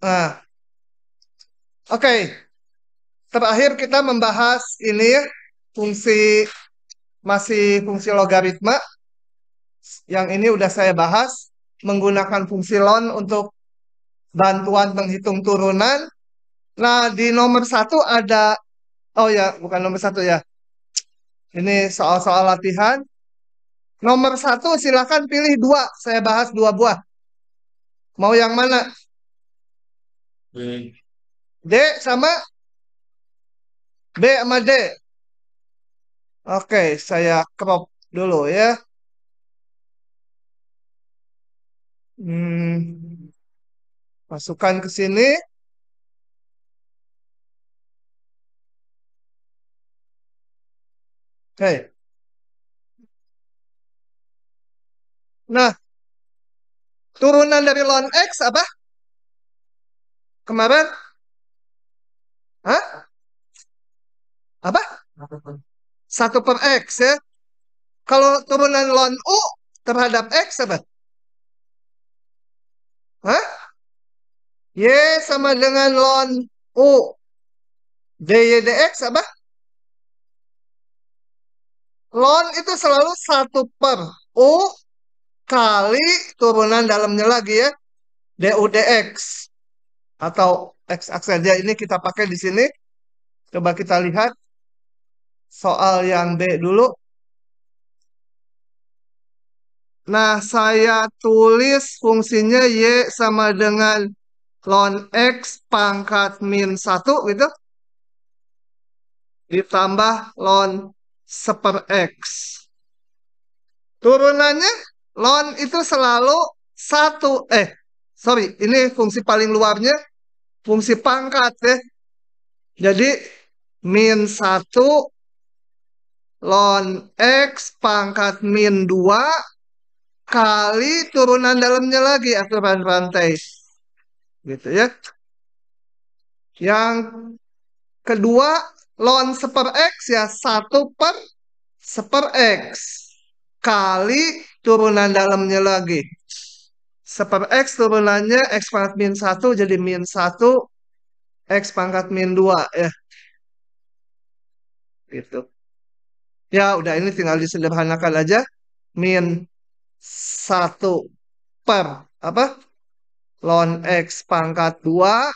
Nah, oke. Terakhir kita membahas ini ya, fungsi masih fungsi logaritma. Yang ini udah saya bahas menggunakan fungsi ln untuk bantuan menghitung turunan. Nah, di nomor satu ada, oh ya, bukan nomor satu ya. Ini soal-soal latihan. Nomor satu silakan pilih dua. Saya bahas dua buah. Mau yang mana? D sama B sama D. Oke, saya crop dulu ya. Hmm, masukkan ke sini. Oke. Nah, turunan dari ln X apa? Kemarin? Hah? Apa? Satu per X ya. Kalau turunan ln U terhadap X apa? Hah? Y sama dengan ln U. Dy dx apa? Ln itu selalu satu per U kali turunan dalamnya lagi ya. Du dx. Atau X saja ini kita pakai di sini. Coba kita lihat soal yang D dulu. Nah, saya tulis fungsinya Y sama dengan ln X pangkat min 1 gitu. Ditambah ln seper X. Turunannya ln itu selalu satu. Sorry, ini fungsi paling luarnya. Fungsi pangkat ya. Jadi min 1 ln X pangkat min 2 kali turunan dalamnya lagi aturan rantai. Gitu ya. Yang kedua, ln seper X ya 1/1/X. Kali turunan dalamnya lagi. Seper X turunannya X pangkat min 1 jadi min 1 X pangkat min 2 ya. Gitu. Ya udah ini tinggal disederhanakan aja. Min 1 per apa? Ln X pangkat 2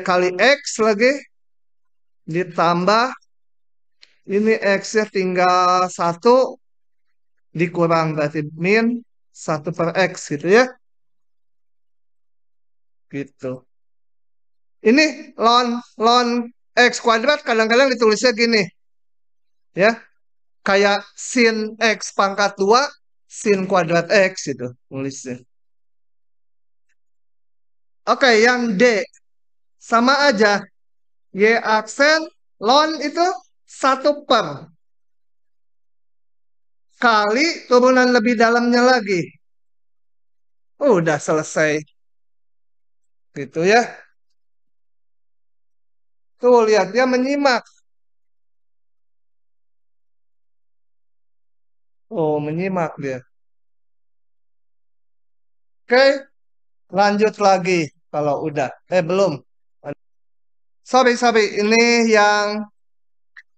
kali X lagi ditambah ini X-nya tinggal 1 dikurang berarti min 1 per X gitu ya. Gitu. Ini ln X kuadrat kadang-kadang ditulisnya gini. Ya. Kayak sin X pangkat 2 sin kuadrat X itu tulisnya. Oke, yang D. Sama aja. Y aksen ln itu 1 per. Kali turunan lebih dalamnya lagi. Udah selesai. Gitu ya. Tuh lihat dia menyimak. Oh, menyimak dia. Oke, lanjut lagi kalau udah. Belum. Sorry, sorry. Ini yang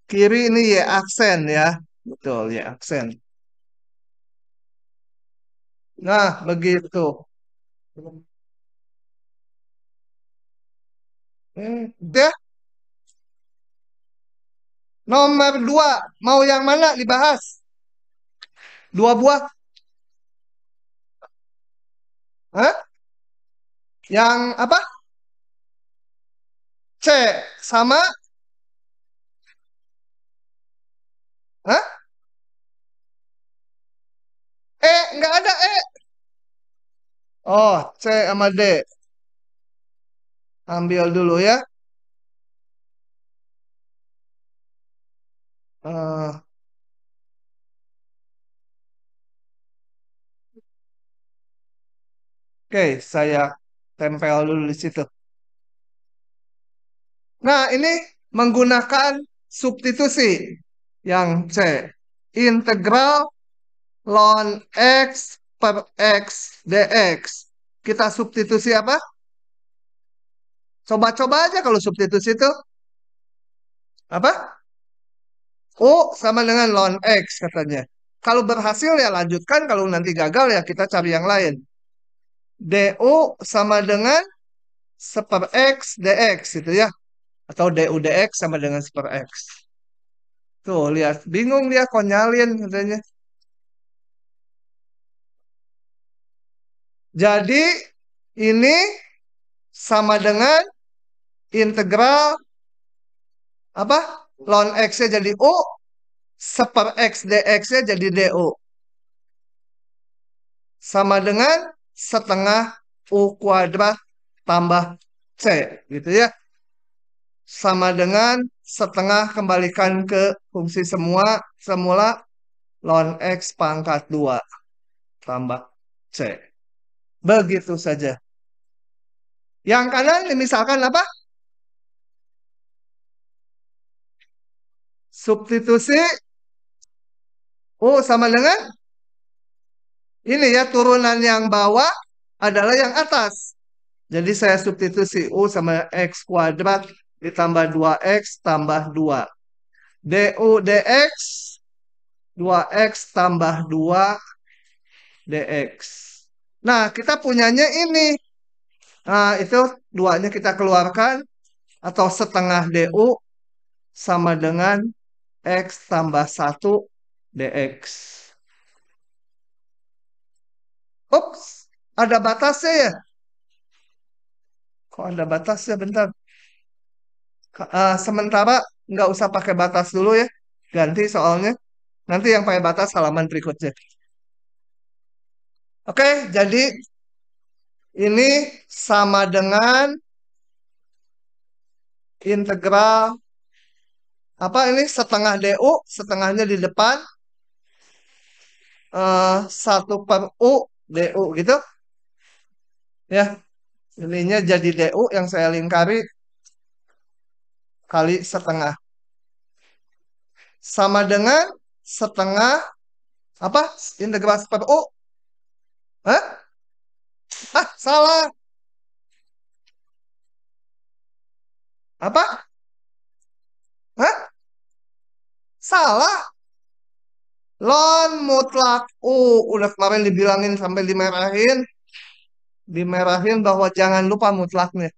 kiri ini Y aksen ya. Betul, Y aksen. Nah, begitu. Udah. Nomor 2. Mau yang mana dibahas? Dua buah. Hah? Yang apa? C sama? Hah? Nggak ada E. Oh, C sama D. Ambil dulu ya. Eh, Oke, saya tempel dulu di situ. Nah, ini menggunakan substitusi yang C. Integral ln X per X dx. kita substitusi apa? Coba-coba aja kalau substitusi itu apa? U sama dengan ln X katanya. Kalau berhasil ya lanjutkan, kalau nanti gagal ya kita cari yang lain. DU sama dengan seper X dx gitu ya. Atau DU dx sama dengan seper X. Tuh lihat, bingung dia konyalin katanya. Jadi ini sama dengan integral apa? Ln X-nya jadi U, seper X dx-nya jadi DU. Sama dengan setengah U kuadrat tambah C gitu ya. Sama dengan setengah kembalikan ke fungsi semula ln X pangkat 2 tambah C. Begitu saja. Yang kanan misalkan apa? Substitusi U sama dengan ini ya, turunan yang bawah adalah yang atas. Jadi saya substitusi U sama X kuadrat ditambah 2X tambah 2. DU dx 2X tambah 2 dx. Nah, kita punyanya ini. Nah, itu duanya kita keluarkan atau setengah DU sama dengan X tambah 1 dx. Ups, ada batasnya ya? Kok ada batasnya? Bentar. Sementara nggak usah pakai batas dulu ya. Ganti soalnya. Nanti yang pakai batas halaman berikutnya. Oke, jadi ini sama dengan integral apa ini setengah DU, setengahnya di depan 1/U DU gitu ya. Ininya jadi DU yang saya lingkari kali setengah. Sama dengan setengah apa? Integral per U. Hah? Ah, salah. Apa? Hah? Salah. Lon mutlak U. Udah kemarin dibilangin sampai dimerahin. Dimerahin bahwa jangan lupa mutlaknya.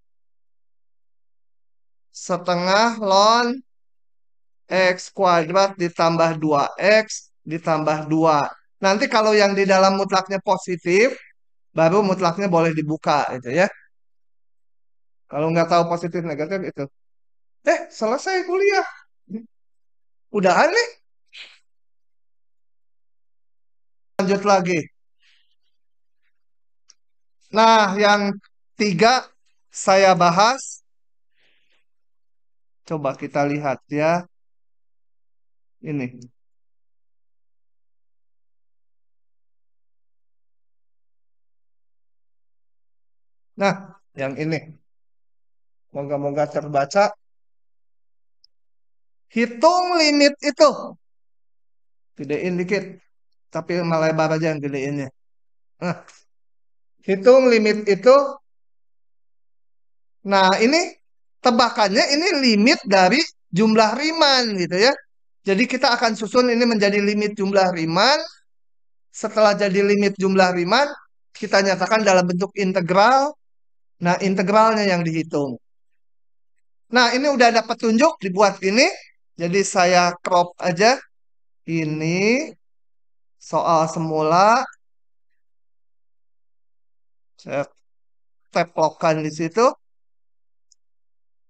Setengah ln X kuadrat ditambah 2X ditambah 2. Nanti kalau yang di dalam mutlaknya positif, baru mutlaknya boleh dibuka itu ya. Kalau nggak tahu positif negatif itu. Selesai kuliah. Udahan nih. Lanjut lagi. Nah, yang tiga saya bahas. Coba kita lihat ya. Ini. Nah, yang ini. Moga-moga terbaca. Hitung limit itu. Gedein dikit. Tapi melebar aja yang gedeinnya. Nah, hitung limit itu. Nah, ini tebakannya ini limit dari jumlah Riemann gitu ya. Jadi kita akan susun ini menjadi limit jumlah Riemann. Setelah jadi limit jumlah Riemann, kita nyatakan dalam bentuk integral. Nah, integralnya yang dihitung. Nah, ini udah ada petunjuk dibuat ini. Jadi saya crop aja. Ini soal semula. Saya teplokan di situ.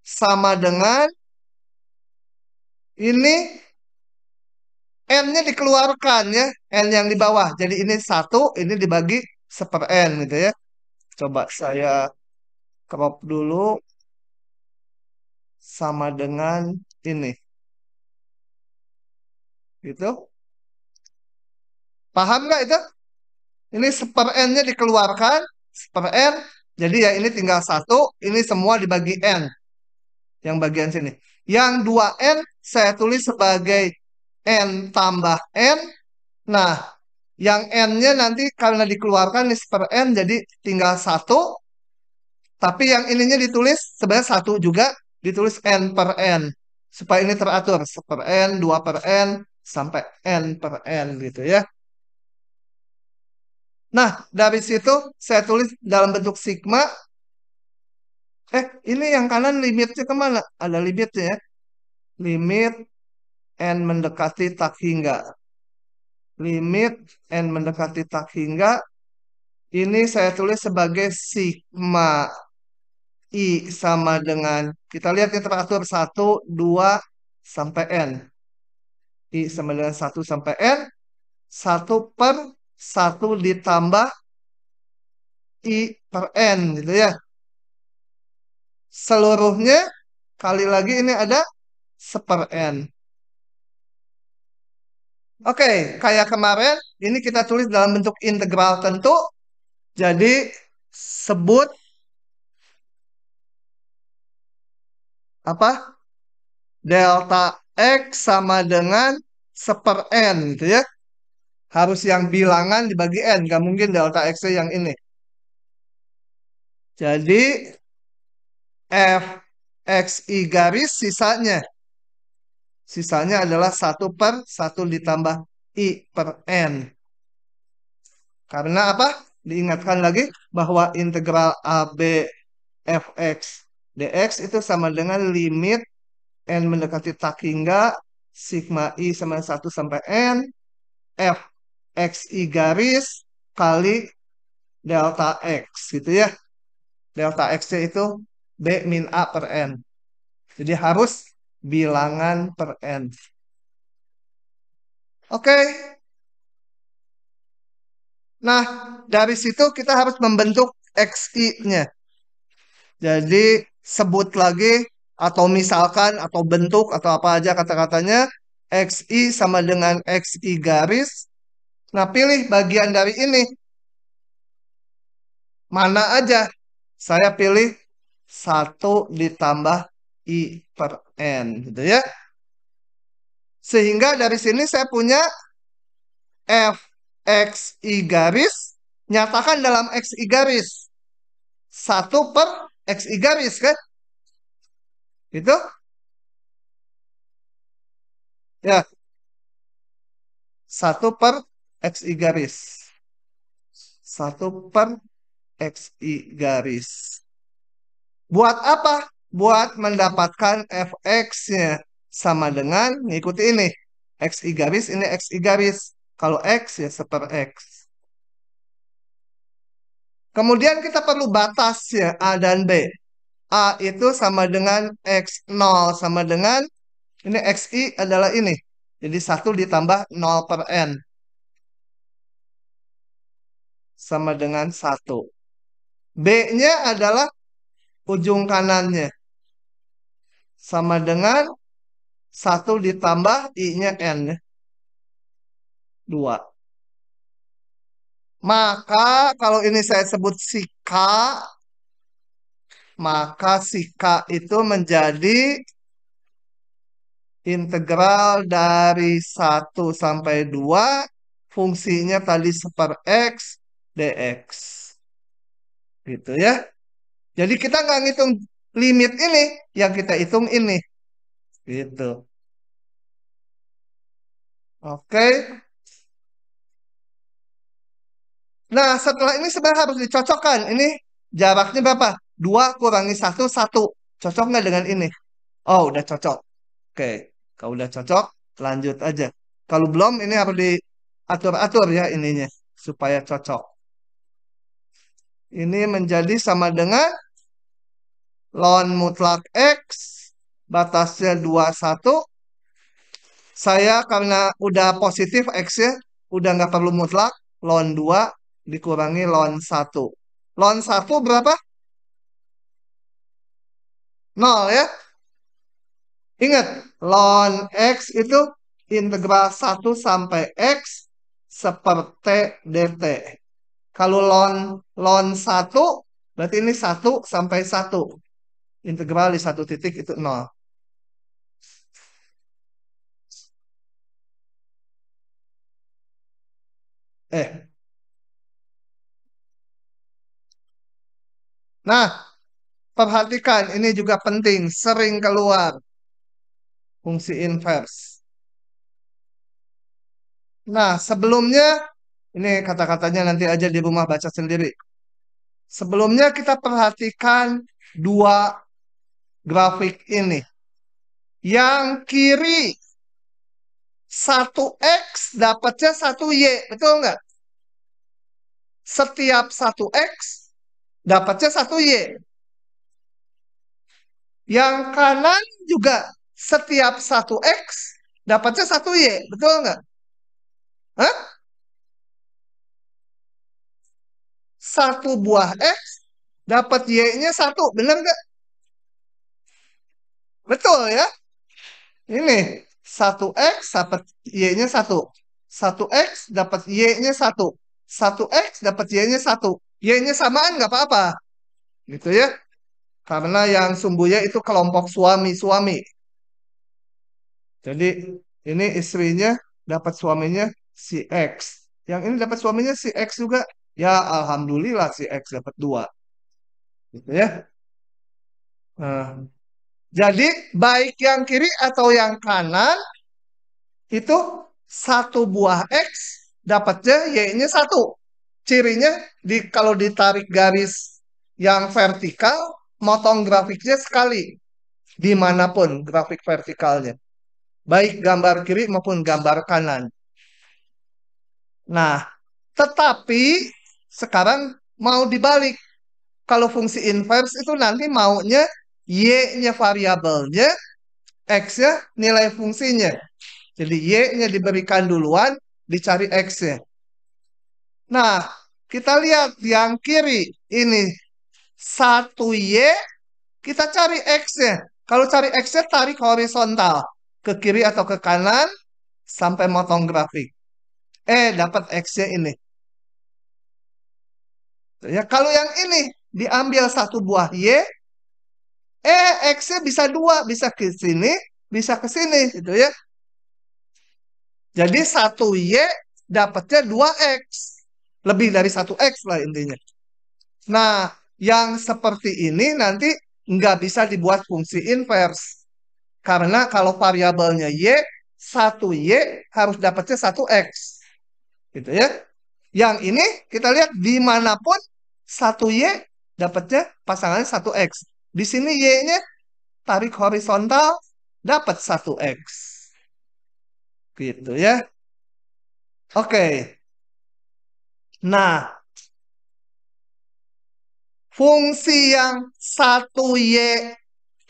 Sama dengan ini N-nya dikeluarkan ya. N yang di bawah. Jadi ini 1, ini dibagi seper N gitu ya. Coba saya crop dulu. Sama dengan ini. Gitu. Paham nggak itu? Ini seper N-nya dikeluarkan. Seper N. Jadi ya ini tinggal 1. Ini semua dibagi N. Yang bagian sini. Yang 2N saya tulis sebagai N tambah N. Nah, Yang N-nya nanti karena dikeluarkan nih per N jadi tinggal satu. Tapi yang ininya ditulis sebenarnya satu juga ditulis N per N. Supaya ini teratur. Per N, 2 per N, sampai N per N gitu ya. Nah, dari situ saya tulis dalam bentuk sigma. Ini yang kanan limitnya kemana? Ada limitnya ya. Limit N mendekati tak hingga. Limit N mendekati tak hingga. Ini saya tulis sebagai sigma I sama dengan, kita lihat yang teratur satu 2 sampai N. I sama dengan satu sampai N. Satu per satu ditambah I per N gitu ya. Seluruhnya kali lagi ini ada seper N. Oke, kayak kemarin ini kita tulis dalam bentuk integral tentu. Jadi sebut apa? Delta X sama dengan seper N gitu ya. Harus yang bilangan dibagi N. Gak mungkin delta X yang ini. Jadi F X I garis sisanya. Sisanya adalah satu per satu ditambah I per N. Karena apa? Diingatkan lagi bahwa integral AB fx dx itu sama dengan limit n mendekati tak hingga sigma i sama 1 sampai n f x i garis kali delta x gitu ya. Delta x-nya itu b min a per n. Jadi harus bilangan per n. Oke. Nah, dari situ kita harus membentuk xi-nya. Jadi sebut lagi atau misalkan atau bentuk atau apa aja kata-katanya XI sama dengan XI garis. Nah, pilih bagian dari ini. Mana aja. Saya pilih satu ditambah I per N gitu ya. Sehingga dari sini saya punya F X I garis nyatakan dalam X I garis. Satu per X I garis kan? Itu ya, satu per X I garis. Satu per XI garis. Buat apa? Buat mendapatkan fx-nya. Sama dengan mengikuti ini. XI garis, ini XI garis. Kalau X ya seper X. Kemudian kita perlu batas ya A dan B. A itu sama dengan X0 sama dengan ini XI adalah ini. Jadi 1 ditambah 0 per N. Sama dengan 1. B-nya adalah ujung kanannya. Sama dengan 1 ditambah I-nya N. 2. Maka kalau ini saya sebut si K, maka si K itu menjadi integral dari 1 sampai 2. Fungsinya tadi seper X dx. Gitu ya. Jadi kita nggak ngitung limit ini, yang kita hitung ini. Gitu. Oke. Nah, setelah ini sebenarnya harus dicocokkan. Ini jaraknya berapa? 2 kurangi 1, 1. Cocok nggak dengan ini? Oh, udah cocok. Oke. Kalau udah cocok, lanjut aja. Kalau belum, ini harus diatur-atur ya ininya. Supaya cocok. Ini menjadi sama dengan ln mutlak X. Batasnya 21. Saya karena udah positif X-nya, udah nggak perlu mutlak. Ln 2 dikurangi ln 1. Ln 1 berapa? 0 ya. Ingat, ln X itu integral 1 sampai X seperti dt. Kalau ln 1, berarti ini 1 sampai 1. Integral di satu titik itu 0. Eh, nah, perhatikan ini juga penting, sering keluar fungsi inverse. Nah, sebelumnya ini kata-katanya nanti aja di rumah baca sendiri. Sebelumnya kita perhatikan dua grafik ini. Yang kiri satu X dapatnya satu Y, betul nggak? Setiap satu X dapatnya satu Y. Yang kanan juga setiap satu X dapatnya satu Y, betul nggak? Hah? Satu buah X dapat Y-nya satu, bener nggak? Betul ya? Ini satu X dapat Y-nya satu. Satu X dapat Y-nya satu. Satu X dapat Y-nya satu. Y-nya samaan nggak apa-apa. Gitu ya. Karena yang sumbunya itu kelompok suami-suami. Jadi ini istrinya dapat suaminya si X. Yang ini dapat suaminya si X juga. Ya alhamdulillah si X dapat dua. Gitu ya. Nah, jadi baik yang kiri atau yang kanan itu satu buah X dapatnya Y-nya satu. Cirinya kalau ditarik garis yang vertikal, motong grafiknya sekali. Dimanapun grafik vertikalnya. Baik gambar kiri maupun gambar kanan. Nah, tetapi sekarang mau dibalik. Kalau fungsi inverse itu nanti maunya Y-nya variabelnya, X-nya nilai fungsinya. Jadi Y-nya diberikan duluan, dicari X-nya. Nah, kita lihat yang kiri ini satu Y, kita cari X-nya. Kalau cari X-nya tarik horizontal ke kiri atau ke kanan sampai motong grafik. Dapat X-nya ini. Ya, kalau yang ini diambil satu buah Y, X-nya bisa dua, bisa ke sini, bisa ke sini, gitu ya. Jadi satu Y dapatnya dua X. Lebih dari satu X lah intinya. Nah, yang seperti ini nanti nggak bisa dibuat fungsi inverse. Karena kalau variabelnya Y, satu Y harus dapatnya satu X. Gitu ya. Yang ini kita lihat dimanapun satu Y dapatnya pasangannya satu X. Di sini Y-nya tarik horizontal dapat satu X. Gitu ya. Oke. Nah, fungsi yang satu Y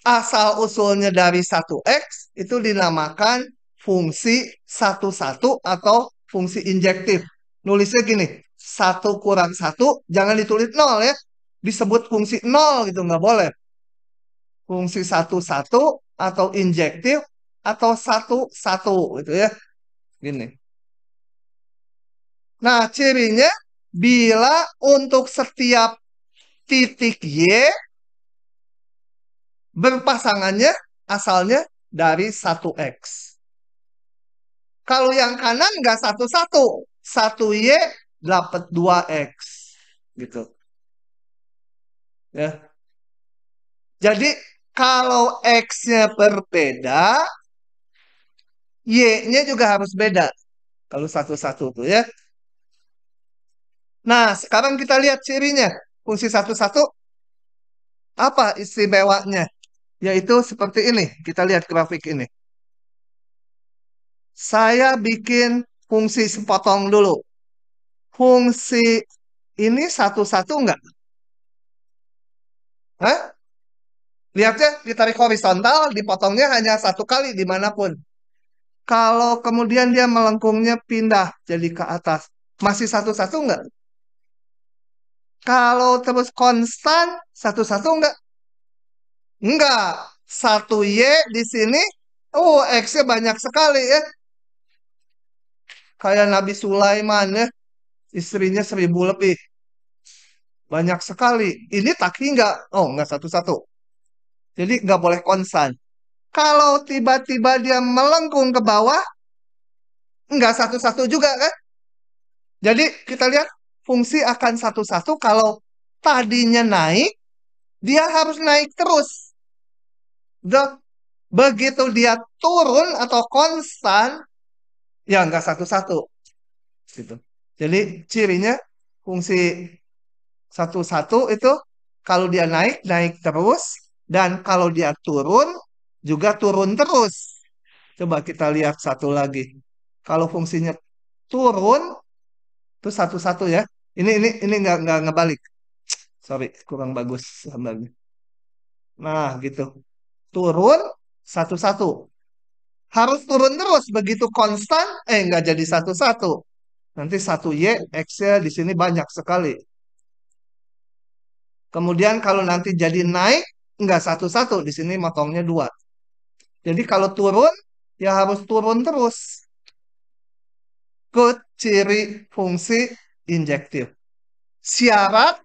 asal usulnya dari satu X itu dinamakan fungsi satu-satu atau fungsi injektif. Nulisnya gini, satu kurang satu jangan ditulis nol ya. Disebut fungsi nol gitu, nggak boleh. Fungsi satu-satu atau injektif atau satu-satu gitu ya. Gini. Nah, cirinya bila untuk setiap titik Y berpasangannya asalnya dari satu X. Kalau yang kanan nggak satu-satu. Satu Y dapat dua X. Gitu. Ya. Jadi kalau X-nya berbeda, Y-nya juga harus beda. Kalau satu-satu tuh ya. Nah, sekarang kita lihat cirinya. Fungsi satu-satu apa istimewanya? Yaitu seperti ini. Kita lihat grafik ini. Saya bikin fungsi sepotong dulu. Fungsi ini satu-satu enggak? Hah? Lihatnya ditarik horizontal, dipotongnya hanya satu kali dimanapun. Kalau kemudian dia melengkungnya pindah jadi ke atas, masih satu-satu enggak? Kalau terus konstan, satu-satu enggak? Enggak. Satu Y di sini, X-nya banyak sekali ya. Kayak Nabi Sulaiman ya, istrinya 1.000 lebih. Banyak sekali. Ini taki enggak? Oh, enggak satu-satu. Jadi nggak boleh konstan. Kalau tiba-tiba dia melengkung ke bawah, nggak satu-satu juga kan? Jadi kita lihat fungsi akan satu-satu kalau tadinya naik, dia harus naik terus. Begitu dia turun atau konstan, ya nggak satu-satu. Gitu. Jadi cirinya fungsi satu-satu itu kalau dia naik, naik terus. Dan kalau dia turun, juga turun terus. Coba kita lihat satu lagi. Kalau fungsinya turun, itu satu-satu ya. Ini nggak ngebalik. Sorry, kurang bagus. Nah, gitu. Turun, satu-satu. Harus turun terus. Begitu konstan, nggak jadi satu-satu. Nanti satu Y, X-nya di sini banyak sekali. Kemudian kalau nanti jadi naik, nggak satu-satu. Di sini motongnya dua. Jadi kalau turun, ya harus turun terus. Ke ciri fungsi injektif. Syarat,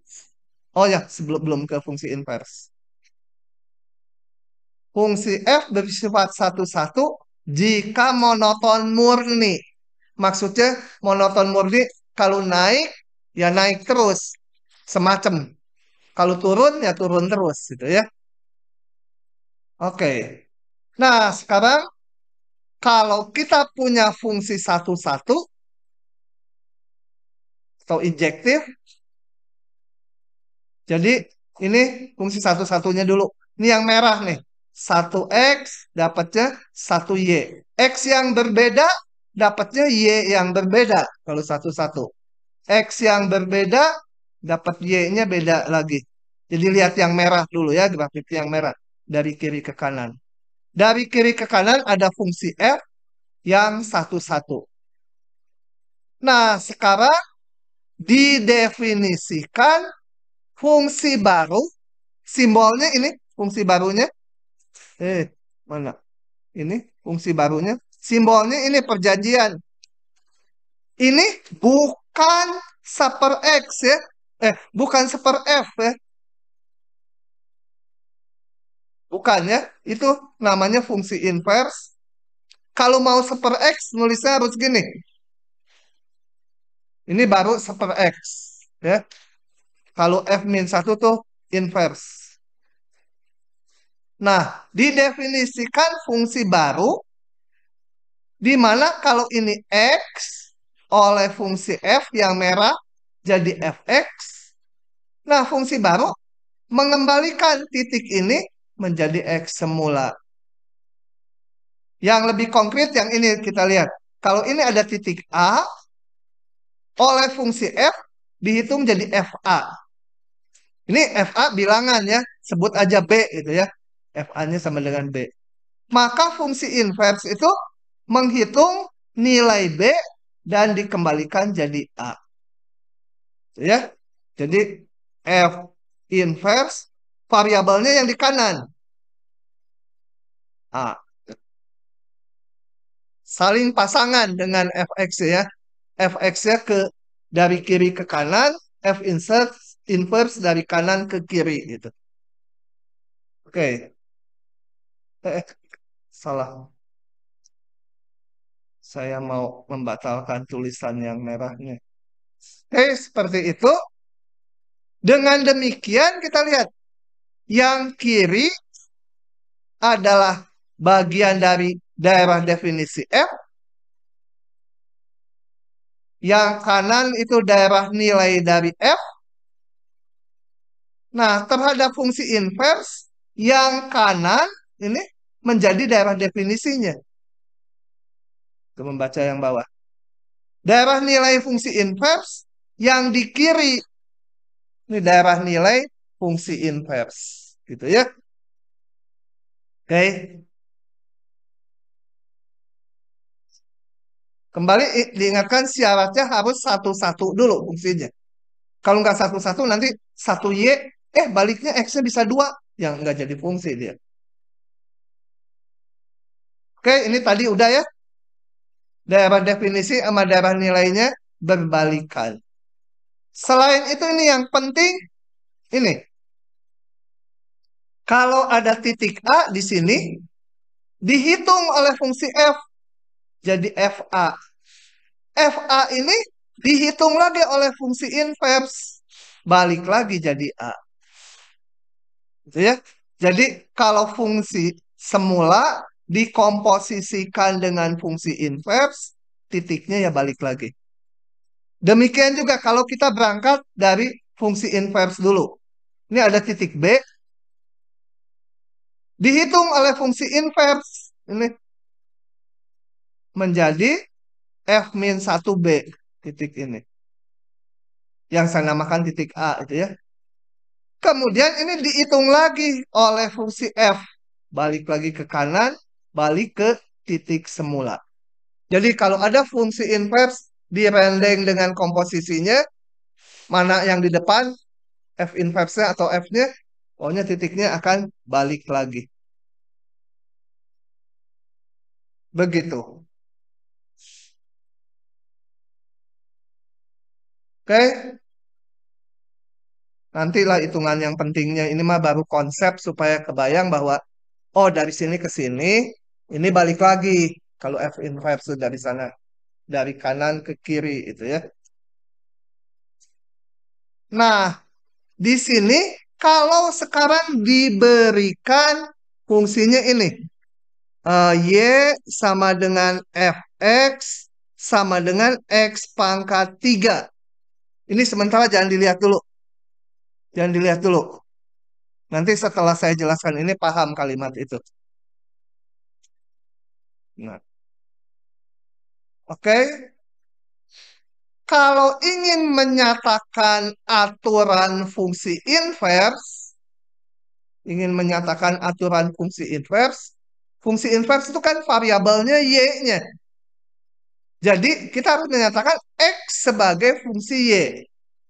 oh ya, sebelum belum ke fungsi inverse. Fungsi F bersifat satu-satu jika monoton murni. Maksudnya monoton murni kalau naik, ya naik terus. Semacam. Kalau turun, ya turun terus. Gitu ya. Oke. Nah, sekarang kalau kita punya fungsi satu-satu atau injektif, jadi ini fungsi satu-satunya dulu. Ini yang merah nih. Satu X dapatnya satu Y. X yang berbeda dapatnya Y yang berbeda kalau satu-satu. X yang berbeda dapat Y-nya beda lagi. Jadi lihat yang merah dulu ya, grafik yang merah. Dari kiri ke kanan. Dari kiri ke kanan ada fungsi F yang satu-satu. Nah, sekarang didefinisikan fungsi baru. Simbolnya ini, fungsi barunya. Mana? Ini fungsi barunya. Simbolnya ini perjanjian. Ini bukan seper X ya. Bukan seper F ya. Bukan ya. Itu namanya fungsi inverse. Kalau mau seper X, nulisnya harus gini. Ini baru seper X. Ya. Kalau F-1 tuh inverse. Nah, didefinisikan fungsi baru di mana kalau ini X oleh fungsi F yang merah jadi Fx. Nah, fungsi baru mengembalikan titik ini menjadi X semula. Yang lebih konkret yang ini kita lihat. Kalau ini ada titik A, oleh fungsi F dihitung jadi FA. Ini FA bilangan ya, sebut aja B gitu ya. FA-nya sama dengan B. Maka fungsi inverse itu menghitung nilai B dan dikembalikan jadi A. Ya. Jadi F inverse variabelnya yang di kanan. A. Saling pasangan dengan Fx ya. Fx-nya dari kiri ke kanan, F inverse dari kanan ke kiri gitu. Oke. Salah. Saya mau membatalkan tulisan yang merahnya. Seperti itu. Dengan demikian kita lihat. Yang kiri adalah bagian dari daerah definisi F. Yang kanan itu daerah nilai dari F. Nah, terhadap fungsi inverse, yang kanan ini menjadi daerah definisinya. Kita membaca yang bawah. Daerah nilai fungsi inverse yang di kiri. Ini daerah nilai fungsi inverse. Gitu ya. Oke. Kembali diingatkan syaratnya harus satu-satu dulu fungsinya. Kalau nggak satu-satu nanti satu Y, baliknya X-nya bisa dua. Yang nggak jadi fungsi dia. Oke, ini tadi udah ya. Daerah definisi sama daerah nilainya berbalikan. Selain itu ini yang penting, ini. Kalau ada titik A di sini, dihitung oleh fungsi F. Jadi FA. FA ini dihitung lagi oleh fungsi inverse, balik lagi jadi A. Gitu ya. Jadi kalau fungsi semula dikomposisikan dengan fungsi inverse, titiknya ya balik lagi. Demikian juga kalau kita berangkat dari fungsi inverse dulu. Ini ada titik B, dihitung oleh fungsi inverse. Ini menjadi F-1B titik ini. Yang saya namakan titik A itu ya. Kemudian ini dihitung lagi oleh fungsi F. Balik lagi ke kanan, balik ke titik semula. Jadi kalau ada fungsi inverse direndeng dengan komposisinya, mana yang di depan, F inverse-nya atau F-nya, pokoknya titiknya akan balik lagi. Begitu. Oke? Nantilah hitungan yang pentingnya. Ini mah baru konsep supaya kebayang bahwa, oh dari sini ke sini, ini balik lagi. Kalau F inverse dari sana. Dari kanan ke kiri itu ya. Nah, di sini kalau sekarang diberikan fungsinya ini. Y sama dengan Fx sama dengan X pangkat 3. Ini sementara jangan dilihat dulu. Jangan dilihat dulu. Nanti setelah saya jelaskan ini paham kalimat itu. Nah, oke. Kalau ingin menyatakan aturan fungsi inverse, fungsi inverse itu kan variabelnya y-nya. Jadi kita harus menyatakan x sebagai fungsi y.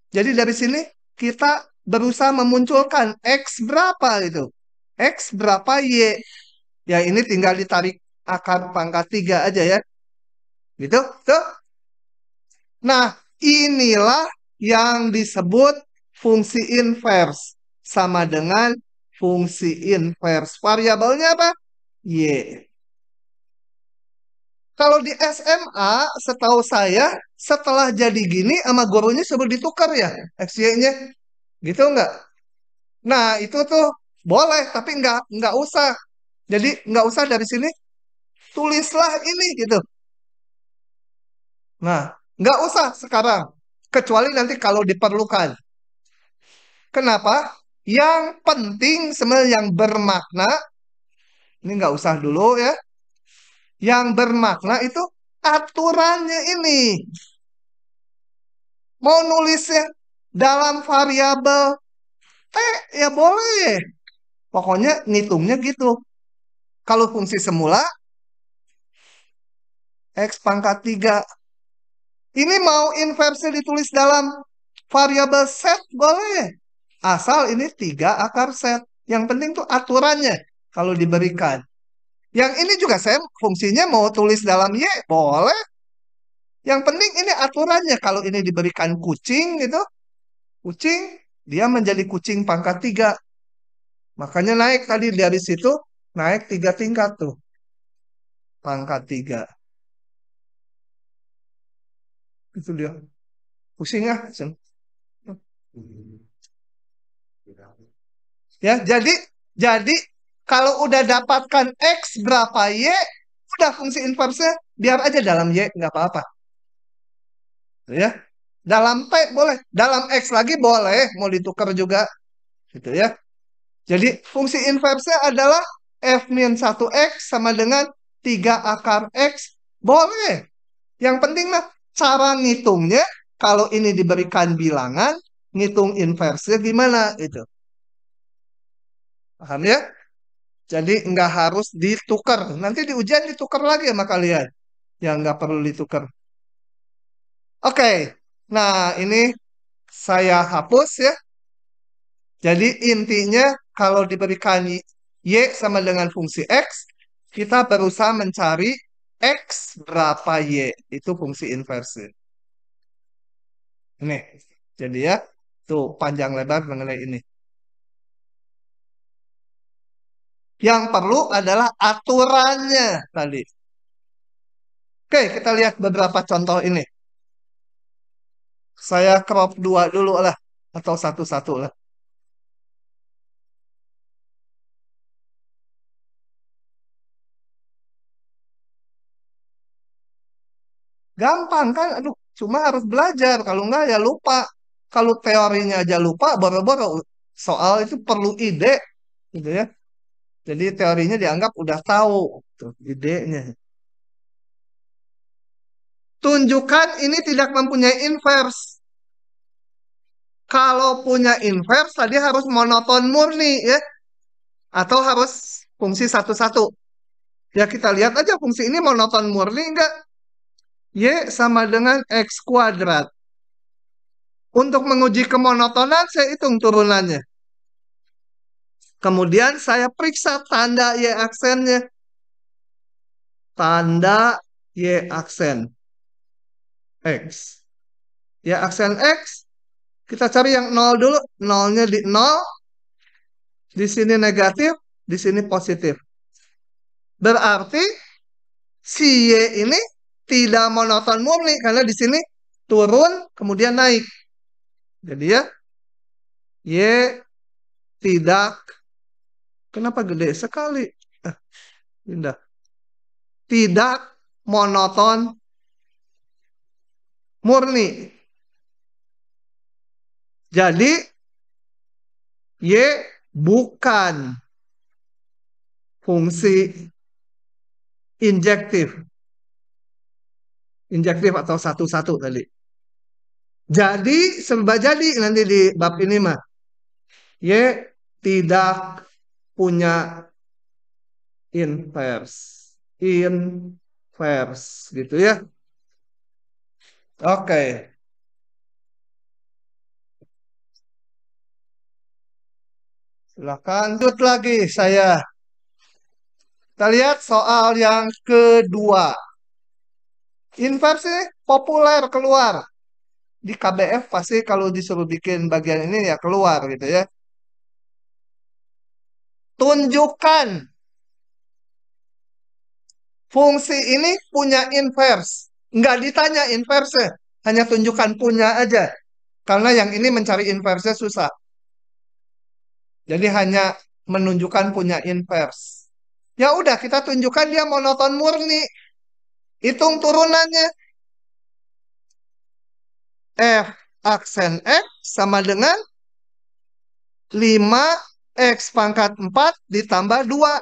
Jadi dari sini kita berusaha memunculkan x berapa itu. X berapa y. Ya ini tinggal ditarik akar pangkat 3 aja ya. Gitu. Tuh. Nah, inilah yang disebut fungsi inverse. Sama dengan fungsi inverse. Variabelnya apa? Y. Kalau di SMA, setahu saya, setelah jadi gini sama gurunya suruh ditukar ya, XY-nya. Gitu nggak? Nah, itu tuh boleh, tapi nggak usah. Jadi nggak usah dari sini, tulislah ini gitu. Nah, nggak usah sekarang. Kecuali nanti kalau diperlukan. Kenapa? Yang penting sebenarnya yang bermakna, ini nggak usah dulu ya. Yang bermakna itu aturannya ini. Mau nulisnya dalam variabel T, ya boleh. Pokoknya ngitungnya gitu. Kalau fungsi semula, X pangkat 3. Ini mau inversi ditulis dalam variabel set, boleh. Asal ini 3 akar set. Yang penting tuh aturannya kalau diberikan. Yang ini juga saya fungsinya mau tulis dalam Y, boleh. Yang penting ini aturannya. Kalau ini diberikan kucing gitu, kucing, dia menjadi kucing pangkat 3. Makanya naik tadi dari situ, naik 3 tingkat tuh. Pangkat 3. Itu dia. Pusing ya. Ya, jadi kalau udah dapatkan X berapa Y, udah fungsi inverse biar aja dalam Y, nggak apa-apa. Ya. Dalam P boleh, dalam X lagi boleh, mau ditukar juga. Gitu ya. Jadi fungsi inverse adalah F-1X sama dengan 3 akar X. Boleh. Yang penting mah cara ngitungnya, kalau ini diberikan bilangan, ngitung inverse gimana itu. Paham ya? Jadi nggak harus ditukar. Nanti di ujian ditukar lagi sama kalian. Yang nggak perlu ditukar. Oke. Nah, ini saya hapus ya. Jadi intinya kalau diberikan Y sama dengan fungsi X, kita berusaha mencari X berapa Y. Itu fungsi inversi. Ini. Jadi ya, tuh panjang lebar mengenai ini. Yang perlu adalah aturannya tadi. Oke, kita lihat beberapa contoh ini. Saya crop dua dulu lah. Atau satu-satu lah. Gampang kan? Aduh, cuma harus belajar. Kalau enggak ya lupa. Kalau teorinya aja lupa, boro-boro soal itu perlu ide, gitu ya. Jadi teorinya dianggap udah tahu, tuh idenya. Tunjukkan ini tidak mempunyai inverse. Kalau punya inverse tadi harus monoton murni ya, atau harus fungsi satu-satu. Ya kita lihat aja fungsi ini monoton murni enggak? Y sama dengan X kuadrat. Untuk menguji kemonotonan saya hitung turunannya. Kemudian saya periksa tanda Y aksennya. Tanda Y aksen X. Y aksen X, kita cari yang nol dulu. Nolnya di nol, di sini negatif, di sini positif. Berarti si Y ini tidak monoton murni karena di sini turun kemudian naik. Jadi ya Y tidak, kenapa gede sekali? Ah, pindah. Tidak monoton murni. Jadi Y bukan fungsi injektif. Injektif atau satu-satu tadi. Jadi serba jadi nanti di bab ini mah. Y tidak punya inverse. Inverse gitu ya. Oke. Silakan lanjut lagi saya. Kita lihat soal yang kedua. Inverse ini populer keluar. Di KBF pasti kalau disuruh bikin bagian ini ya keluar gitu ya. Tunjukkan fungsi ini punya inverse. Nggak ditanya inverse, hanya tunjukkan punya aja. Karena yang ini mencari inverse susah. Jadi hanya menunjukkan punya inverse. Ya udah kita tunjukkan dia monoton murni. Hitung turunannya. F aksen X sama dengan 5 X pangkat 4 ditambah 2.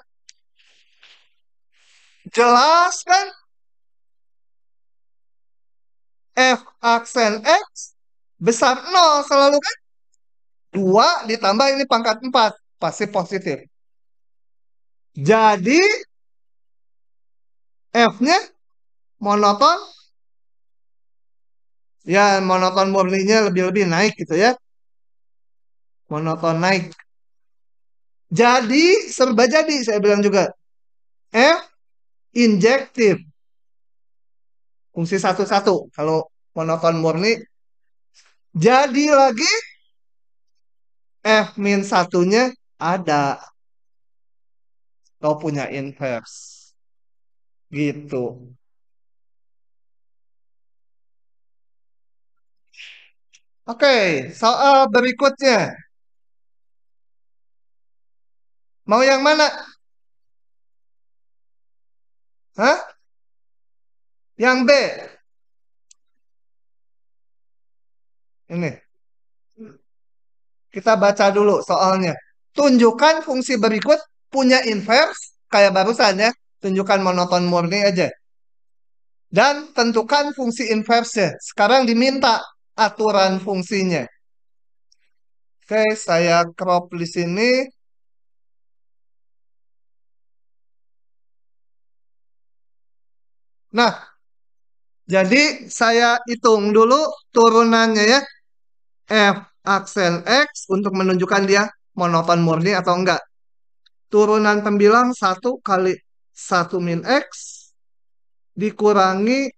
Jelas kan? F aksen X besar 0 selalu kan? 2 ditambah ini pangkat 4. Pasti positif. Jadi F-nya monoton. Ya monoton murninya lebih-lebih naik gitu ya. Monoton naik. Jadi serba jadi saya bilang juga. F injektif. Fungsi satu-satu. Kalau monoton murni. Jadi lagi F min satunya ada. Kau punya inverse. Gitu. Oke, soal berikutnya. Mau yang mana? Hah? Yang B. Ini. Kita baca dulu soalnya. Tunjukkan fungsi berikut punya inverse. Kayak barusan ya. Tunjukkan monoton murni aja. Dan tentukan fungsi inverse. Sekarang diminta aturan fungsinya. Oke, saya crop di sini. Nah, jadi saya hitung dulu turunannya ya. F aksen X untuk menunjukkan dia monoton murni atau enggak. Turunan tembilang 1 kali 1 min X dikurangi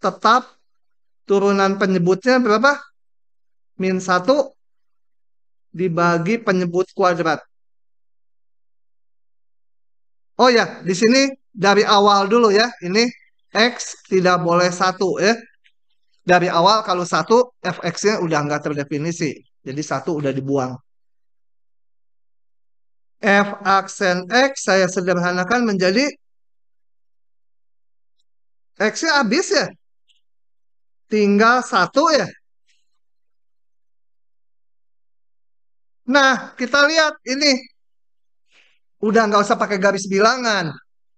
tetap turunan penyebutnya berapa? -1 dibagi penyebut kuadrat. Oh ya, di sini dari awal dulu ya. Ini X tidak boleh 1 ya. Dari awal kalau satu fx-nya udah nggak terdefinisi. Jadi satu udah dibuang. F aksen X saya sederhanakan menjadi X-nya habis ya. Tinggal satu ya. Nah, kita lihat ini. Udah nggak usah pakai garis bilangan.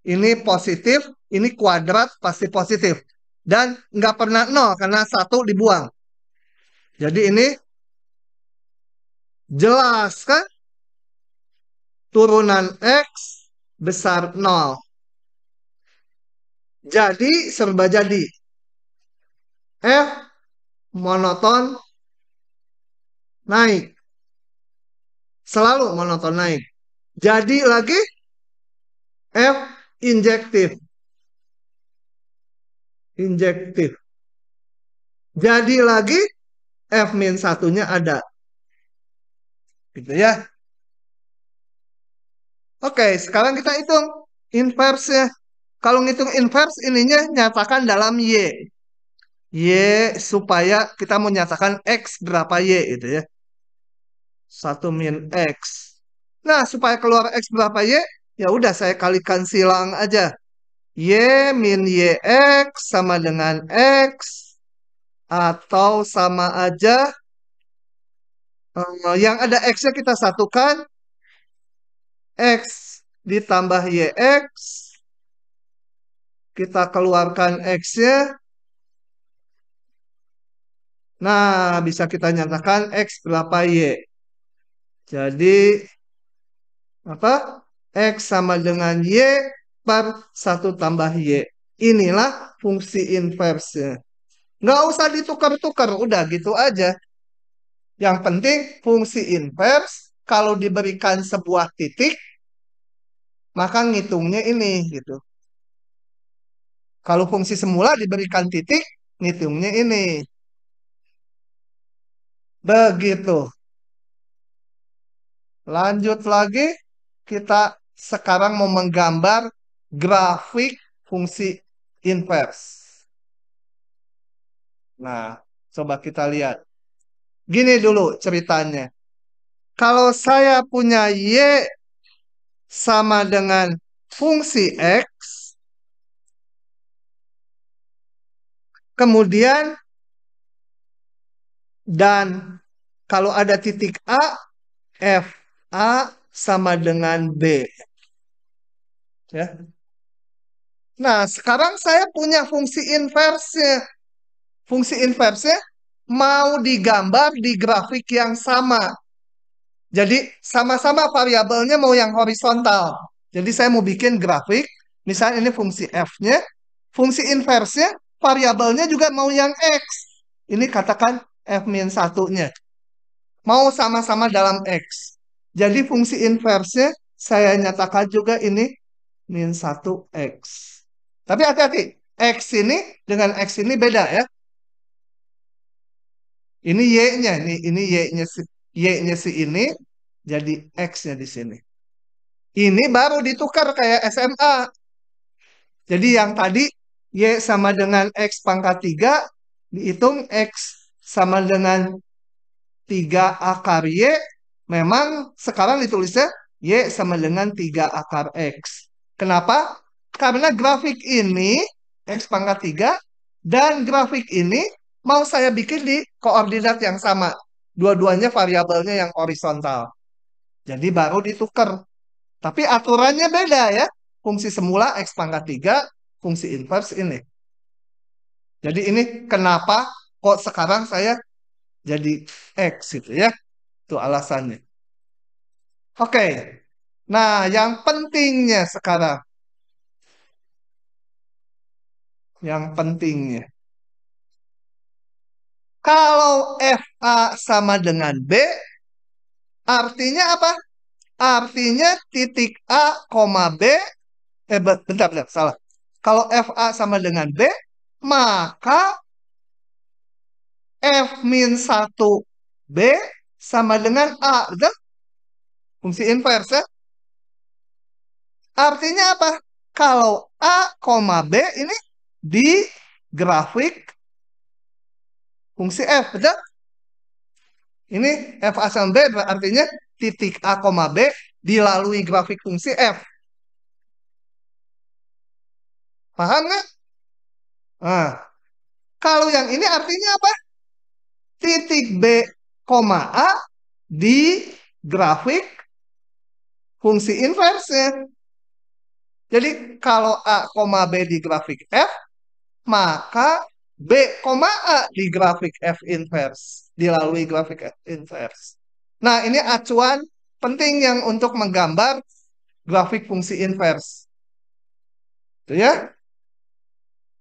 Ini positif, ini kuadrat pasti positif. Dan nggak pernah nol karena satu dibuang. Jadi ini jelas kan? Turunan X besar nol. Jadi serba jadi. F monoton naik. Selalu monoton naik. Jadi lagi F injektif. Injektif. Jadi lagi F min satunya ada. Gitu ya. Oke, sekarang kita hitung inverse-nya. Kalau ngitung inverse ininya nyatakan dalam Y. Y supaya kita mau nyatakan X berapa Y itu ya. 1 min X. Nah, supaya keluar X berapa Y, ya udah saya kalikan silang aja. Y min YX sama dengan X. Atau sama aja, yang ada X-nya kita satukan. X ditambah YX. Kita keluarkan X-nya. Nah, bisa kita nyatakan X berapa Y. Jadi, apa? X sama dengan Y per 1 tambah Y. Inilah fungsi inverse. Nggak usah ditukar-tukar, udah gitu aja. Yang penting fungsi inverse, kalau diberikan sebuah titik, maka ngitungnya ini gitu. Kalau fungsi semula diberikan titik, ngitungnya ini. Begitu. Lanjut lagi, kita sekarang mau menggambar grafik fungsi inverse. Nah, coba kita lihat. Gini dulu ceritanya. Kalau saya punya Y sama dengan fungsi X, kemudian dan kalau ada titik A, F A sama dengan B. Ya. Nah, sekarang saya punya fungsi inverse. Fungsi inverse mau digambar di grafik yang sama. Jadi sama-sama variabelnya mau yang horizontal. Jadi saya mau bikin grafik, misalnya ini fungsi F-nya, fungsi inverse-nya, variabelnya juga mau yang X. Ini katakan F min satunya. Mau sama-sama dalam X. Jadi fungsi inverse-nya saya nyatakan juga ini min 1X. Tapi hati-hati, X ini dengan X ini beda ya. Ini Y-nya, ini Y-nya si ini, jadi X-nya di sini. Ini baru ditukar kayak SMA. Jadi yang tadi Y sama dengan X pangkat 3, dihitung X sama dengan 3 akar Y, memang sekarang ditulisnya Y sama dengan 3 akar X. Kenapa? Karena grafik ini X pangkat 3 dan grafik ini mau saya bikin di koordinat yang sama. Dua-duanya variabelnya yang horizontal. Jadi baru ditukar. Tapi aturannya beda ya. Fungsi semula X pangkat 3, fungsi inverse ini. Jadi ini kenapa kok sekarang saya jadi X gitu ya. Itu alasannya. Oke. Nah, yang pentingnya sekarang. Yang pentingnya. Kalau FA sama dengan B, artinya apa? Artinya titik A, B, bentar, salah. Kalau FA sama dengan B, maka F min 1 B sama dengan A. Betul? Fungsi inverse ya. Artinya apa? Kalau A, B ini di grafik fungsi F, betul? Ini F A sama B artinya titik A, B dilalui grafik fungsi F. Paham nggak? Nah, kalau yang ini artinya apa? Titik B, A di grafik fungsi inversnya. Jadi kalau A, B di grafik F, maka B, A di grafik F inverse. Dilalui grafik F inverse. Nah, ini acuan penting yang untuk menggambar grafik fungsi inverse. Itu ya.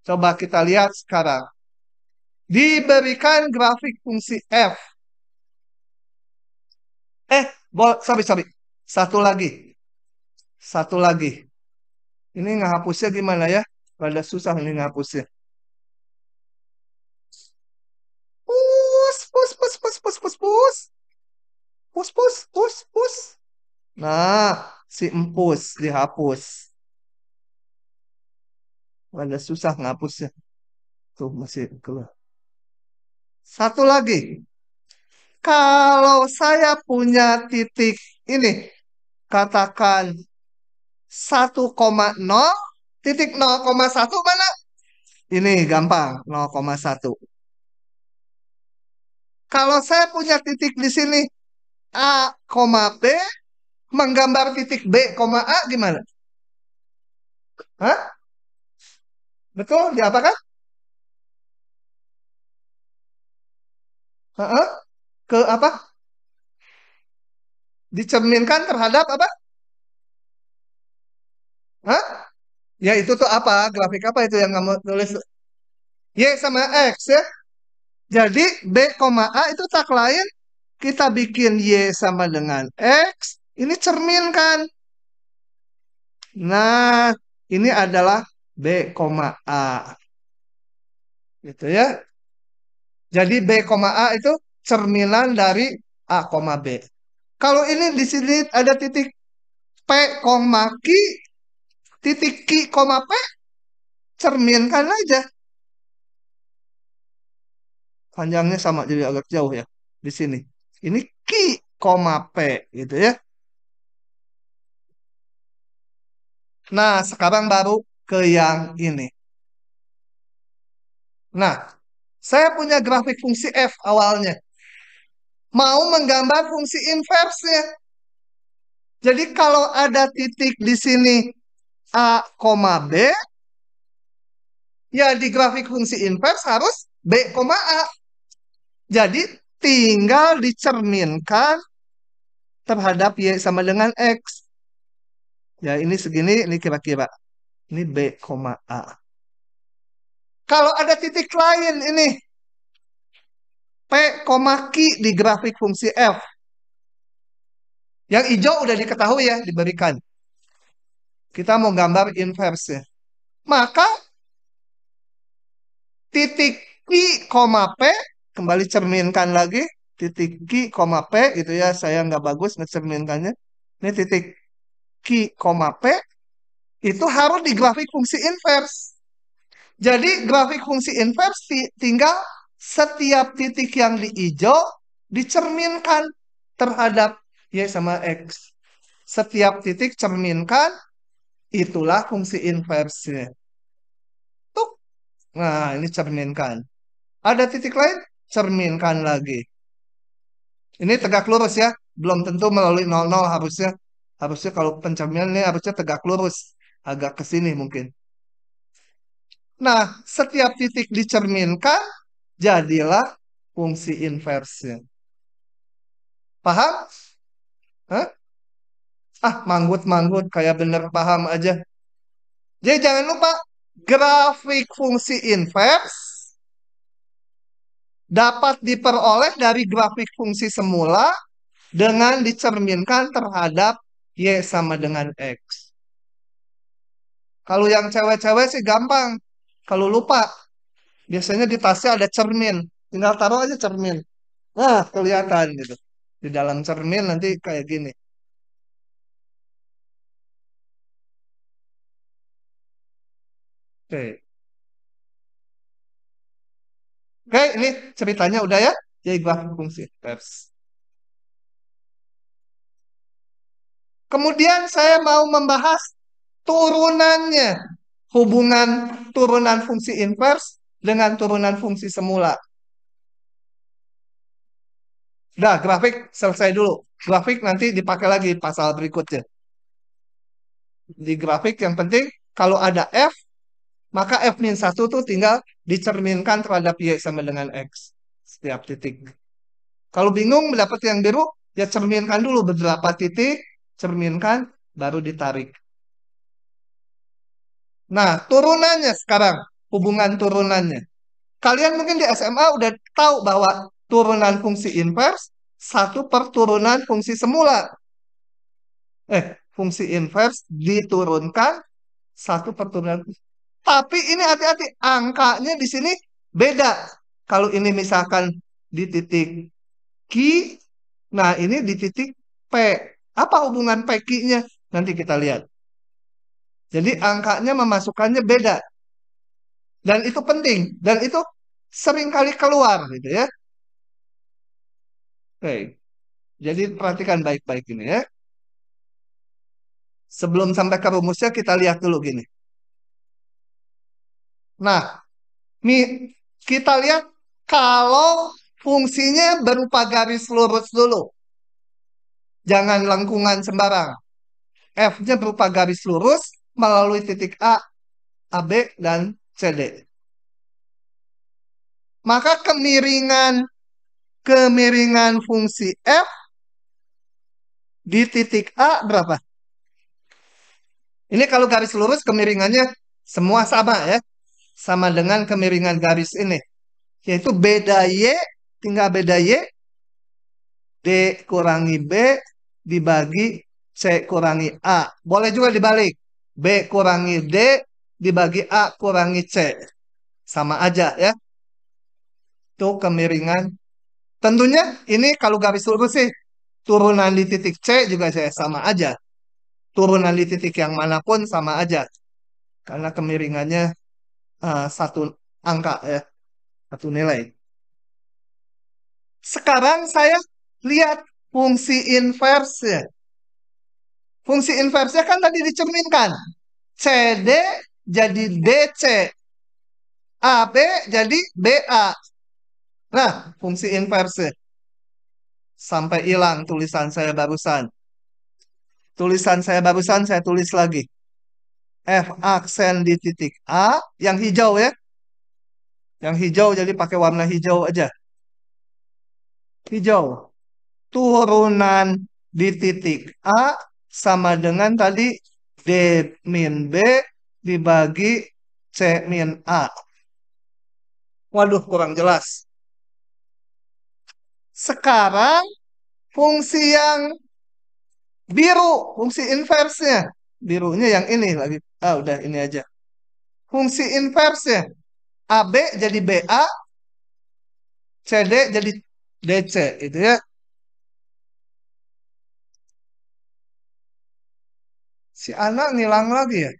Coba kita lihat sekarang. Diberikan grafik fungsi F. Sorry, sorry. Satu lagi. Satu lagi. Ini ngehapusnya gimana ya? Rada susah ini ngehapusnya. Pus, pus, pus, pus, pus, pus, pus. Pus, pus, pus, pus. Nah, si empus dihapus. Rada susah ngehapusnya. Tuh, masih keluar. Satu lagi. Kalau saya punya titik ini, katakan 1,0, titik 0,1 mana? Ini gampang, 0,1. Kalau saya punya titik di sini, A, B, menggambar titik B, A gimana? Hah? Betul? Diapakan? Heeh. Ke apa? Dicerminkan terhadap apa? Hah? Ya itu tuh apa? Grafik apa itu yang kamu tulis? Y sama X ya. Jadi B, A itu tak lain kita bikin Y sama dengan X. Ini cerminkan. Nah, ini adalah B, A. Gitu ya. Jadi B, A itu cerminan dari A, B. Kalau ini di sini ada titik P, Q, titik Q, P, cerminkan aja. Panjangnya sama jadi agak jauh ya di sini. Ini Q, P gitu ya. Nah, sekarang baru ke yang ini. Nah, saya punya grafik fungsi F awalnya. Mau menggambar fungsi inversnya. Jadi kalau ada titik di sini A, B, ya di grafik fungsi inverse harus B, A. Jadi tinggal dicerminkan terhadap Y sama dengan X. Ya ini segini, ini kira-kira. Ini B, A. Kalau ada titik lain ini, P, Q di grafik fungsi F. Yang hijau udah diketahui ya, diberikan. Kita mau gambar inverse. Maka titik Q, P, kembali cerminkan lagi. Titik Q, P, gitu ya. Saya nggak bagus ngecerminkannya. Ini titik Q, P, itu harus di grafik fungsi inverse. Jadi grafik fungsi inverse tinggal setiap titik yang di hijau dicerminkan terhadap Y sama X. Setiap titik cerminkan, itulah fungsi inverse. Tuh. Nah, ini cerminkan. Ada titik lain, cerminkan lagi. Ini tegak lurus ya. Belum tentu melalui 00 harusnya. Harusnya kalau pencerminan ini harusnya tegak lurus. Agak ke sini mungkin. Nah, setiap titik dicerminkan, jadilah fungsi inverse. Paham? Hah? Ah, manggut-manggut kayak bener paham aja. Jadi jangan lupa, grafik fungsi inverse dapat diperoleh dari grafik fungsi semula dengan dicerminkan terhadap Y sama dengan X. Kalau yang cewek-cewek sih gampang. Kalau lupa, biasanya di tasnya ada cermin. Tinggal taruh aja cermin. Nah, kelihatan gitu. Di dalam cermin nanti kayak gini. Oke. Oke, ini ceritanya udah ya. Jadi grafik fungsi inverse. Kemudian saya mau membahas turunannya. Hubungan turunan fungsi inverse dengan turunan fungsi semula. Udah, grafik selesai dulu. Grafik nanti dipakai lagi pasal berikutnya. Di grafik yang penting kalau ada F, maka F-1 tuh tinggal dicerminkan terhadap Y sama dengan X. Setiap titik. Kalau bingung mendapat yang biru, ya cerminkan dulu beberapa titik, cerminkan, baru ditarik. Nah, turunannya sekarang, hubungan turunannya. Kalian mungkin di SMA udah tahu bahwa turunan fungsi inverse satu per turunan fungsi semula. Fungsi inverse diturunkan satu per turunan. Tapi ini hati-hati, angkanya di sini beda. Kalau ini misalkan di titik Q, nah ini di titik P. Apa hubungan P Q-nya? Nanti kita lihat. Jadi angkanya memasukkannya beda. Dan itu penting. Dan itu sering kali keluar gitu ya. Oke. Jadi perhatikan baik-baik ini ya. Sebelum sampai ke rumusnya kita lihat dulu gini. Nah, kita lihat kalau fungsinya berupa garis lurus dulu. Jangan lengkungan sembarang. F-nya berupa garis lurus melalui titik A, AB, dan CD. Maka kemiringan fungsi F di titik A berapa? Ini kalau garis lurus kemiringannya semua sama ya. Sama dengan kemiringan garis ini. Yaitu beda Y, tinggal beda Y, D kurangi B dibagi C kurangi A. Boleh juga dibalik. B kurangi D dibagi A kurangi C. Sama aja ya. Itu kemiringan. Tentunya ini kalau garis lurus sih turunan di titik C juga saya sama aja. Turunan di titik yang manapun sama aja. Karena kemiringannya satu angka ya. Satu nilai. Sekarang saya lihat fungsi inverse. Fungsi inverse kan tadi dicerminkan. CD jadi DC. AB jadi BA. Nah, fungsi inverse. Sampai hilang tulisan saya barusan. Tulisan saya barusan saya tulis lagi. F aksen di titik A. Yang hijau ya. Yang hijau jadi pakai warna hijau aja. Hijau. Turunan di titik A sama dengan tadi D min B dibagi C min A. Waduh, kurang jelas. Sekarang fungsi yang biru, fungsi inversnya. Birunya yang ini lagi. Ah, udah ini aja. Fungsi inversnya. AB jadi BA, CD jadi DC. Itu ya. Si anak ngilang lagi ya.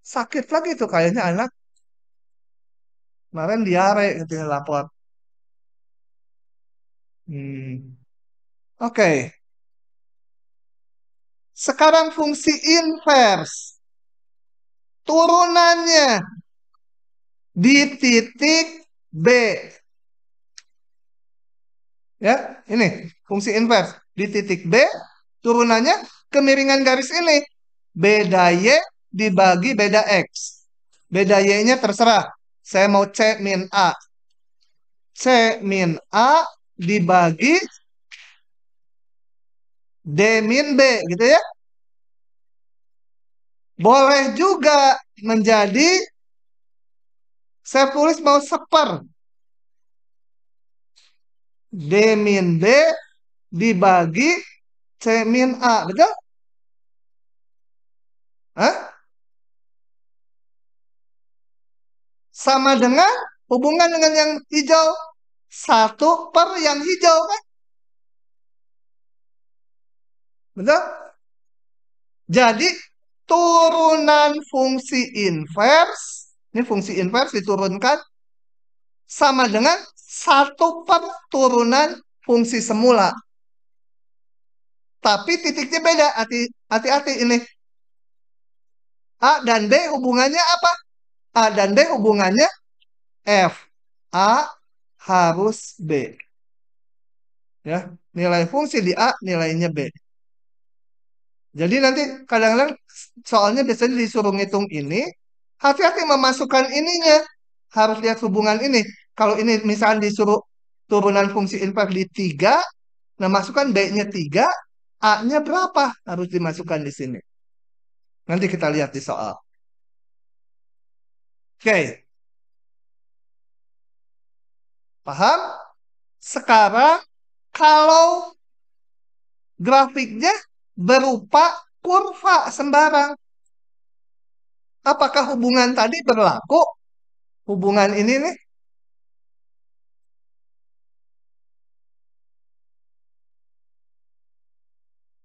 Sakit lagi tuh kayaknya anak. Kemarin diare gitu ya, lapor. Hmm. Oke. Sekarang fungsi inverse. Turunannya di titik B. Ya, ini fungsi inverse. Di titik B, turunannya kemiringan garis ini. Beda Y dibagi beda X. Beda Y-nya terserah. Saya mau C min A. C min A dibagi D min B gitu ya. Boleh juga menjadi saya tulis mau seper D min B dibagi C min A, betul? Hah? Sama dengan hubungan dengan yang hijau. Satu per yang hijau kan? Betul? Jadi turunan fungsi inverse, ini fungsi inverse diturunkan sama dengan 1/turunan fungsi semula. Tapi titiknya beda. Hati-hati ini. A dan B hubungannya apa? A dan B hubungannya F. A harus B. Ya, nilai fungsi di A, nilainya B. Jadi nanti kadang-kadang soalnya biasanya disuruh ngitung ini, hati-hati memasukkan ininya. Harus lihat hubungan ini. Kalau ini misalnya disuruh turunan fungsi invers di 3, nah masukkan B-nya 3, A-nya berapa? Harus dimasukkan di sini. Nanti kita lihat di soal. Oke, paham? Sekarang kalau grafiknya berupa kurva sembarang, apakah hubungan tadi berlaku? Hubungan ini nih,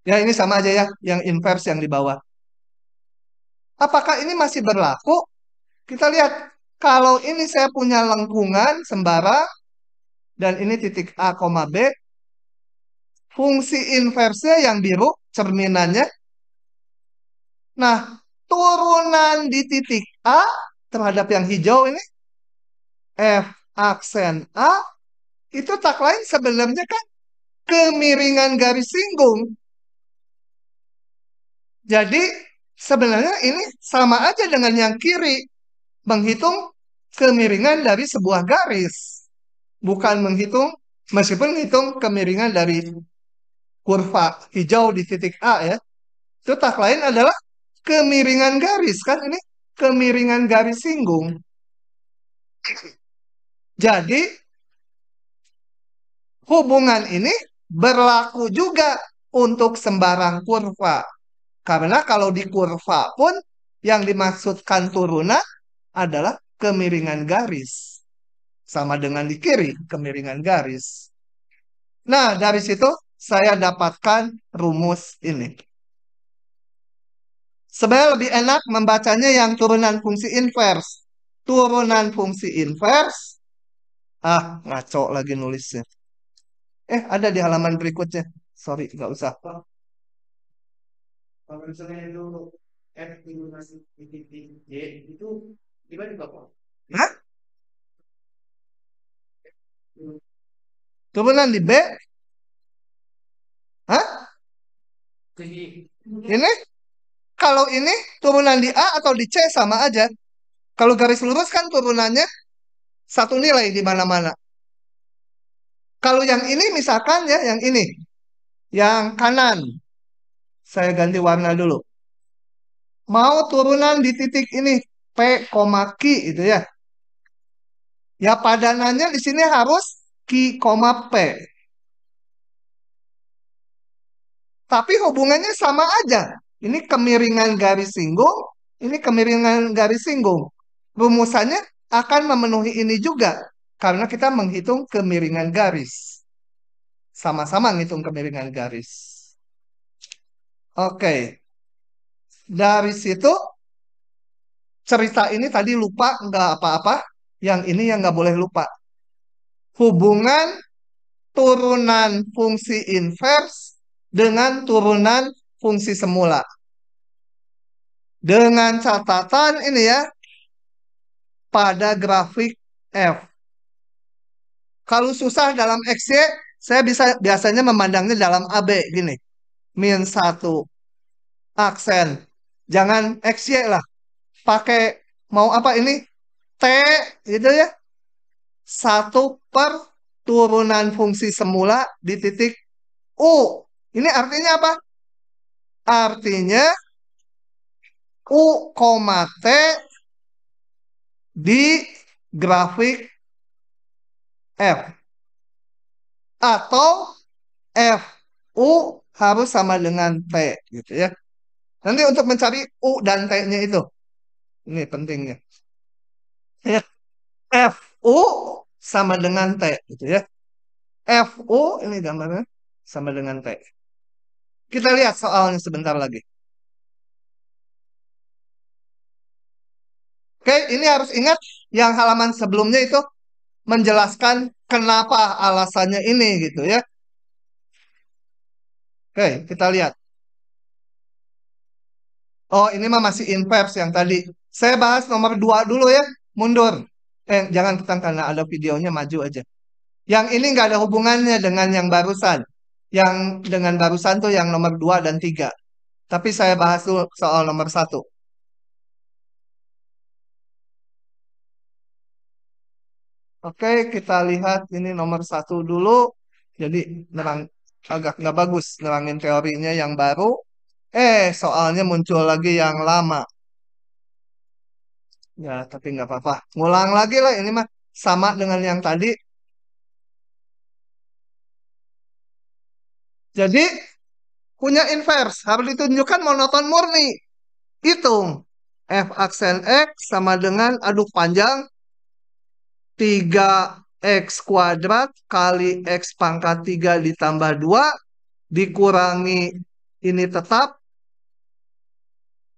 ya ini sama aja ya, yang inverse yang di bawah. Apakah ini masih berlaku? Kita lihat, kalau ini saya punya lengkungan sembarang, dan ini titik A, B, fungsi inverse yang biru, cerminannya. Nah, turunan di titik A terhadap yang hijau ini, F aksen A, itu tak lain sebenarnya kan kemiringan garis singgung. Jadi sebenarnya ini sama aja dengan yang kiri, menghitung kemiringan dari sebuah garis, bukan menghitung, meskipun menghitung kemiringan dari kurva hijau di titik A ya, itu tak lain adalah kemiringan garis kan ini kemiringan garis singgung. Jadi hubungan ini berlaku juga untuk sembarang kurva. Karena kalau di kurva pun yang dimaksudkan turunan adalah kemiringan garis. Sama dengan di kiri, kemiringan garis. Nah, dari situ saya dapatkan rumus ini. Sebenarnya lebih enak membacanya yang turunan fungsi inverse. Turunan fungsi inverse. Ah, ngaco lagi nulisnya. Ada di halaman berikutnya. Sorry, nggak usah. Kalau misalnya itu F minus titik Y itu gimana Bapak? Hah? Turunan di B? Hah? Ini? Kalau ini turunan di A atau di C sama aja. Kalau garis lurus kan turunannya satu nilai di mana-mana. Kalau yang ini misalkan ya, yang ini. Yang kanan. Saya ganti warna dulu. Mau turunan di titik ini. P, Q itu ya. Ya padanannya di sini harus Q, P. Tapi hubungannya sama aja. Ini kemiringan garis singgung, ini kemiringan garis singgung. Rumusannya akan memenuhi ini juga. Karena kita menghitung kemiringan garis. Sama-sama ngitung kemiringan garis. Oke. Dari situ, cerita ini tadi lupa, nggak apa-apa. Yang ini yang nggak boleh lupa. Hubungan turunan fungsi inverse dengan turunan fungsi semula. Dengan catatan ini ya, pada grafik F. Kalau susah dalam XY, saya bisa biasanya memandangnya dalam AB gini. -1 aksen. Jangan XY lah. Pakai mau apa ini? T gitu ya. 1/turunan fungsi semula di titik U. Ini artinya apa? Artinya U, T di grafik F. Atau F U harus sama dengan T gitu ya. Nanti untuk mencari U dan T-nya itu. Ini pentingnya. Ya, F U sama dengan T gitu ya. F U ini gambarnya sama dengan T. Kita lihat soalnya sebentar lagi. Oke, ini harus ingat yang halaman sebelumnya itu menjelaskan kenapa alasannya ini gitu ya. Oke, kita lihat. Oh, ini mah masih inverse yang tadi. Saya bahas nomor 2 dulu ya. Mundur. Jangan tekan karena ada videonya, maju aja. Yang ini nggak ada hubungannya dengan yang barusan. Yang dengan barusan tuh yang nomor 2 dan 3. Tapi saya bahas dulu soal nomor 1. Oke, kita lihat ini nomor 1 dulu. Jadi nerang agak nggak bagus nerangin teorinya yang baru. Soalnya muncul lagi yang lama. Ya, tapi nggak apa-apa. Ngulang lagi lah ini mah sama dengan yang tadi. Jadi punya inverse harus ditunjukkan monoton murni. Hitung f aksen x sama dengan aduk panjang 3x kuadrat kali x pangkat 3 ditambah 2 dikurangi ini tetap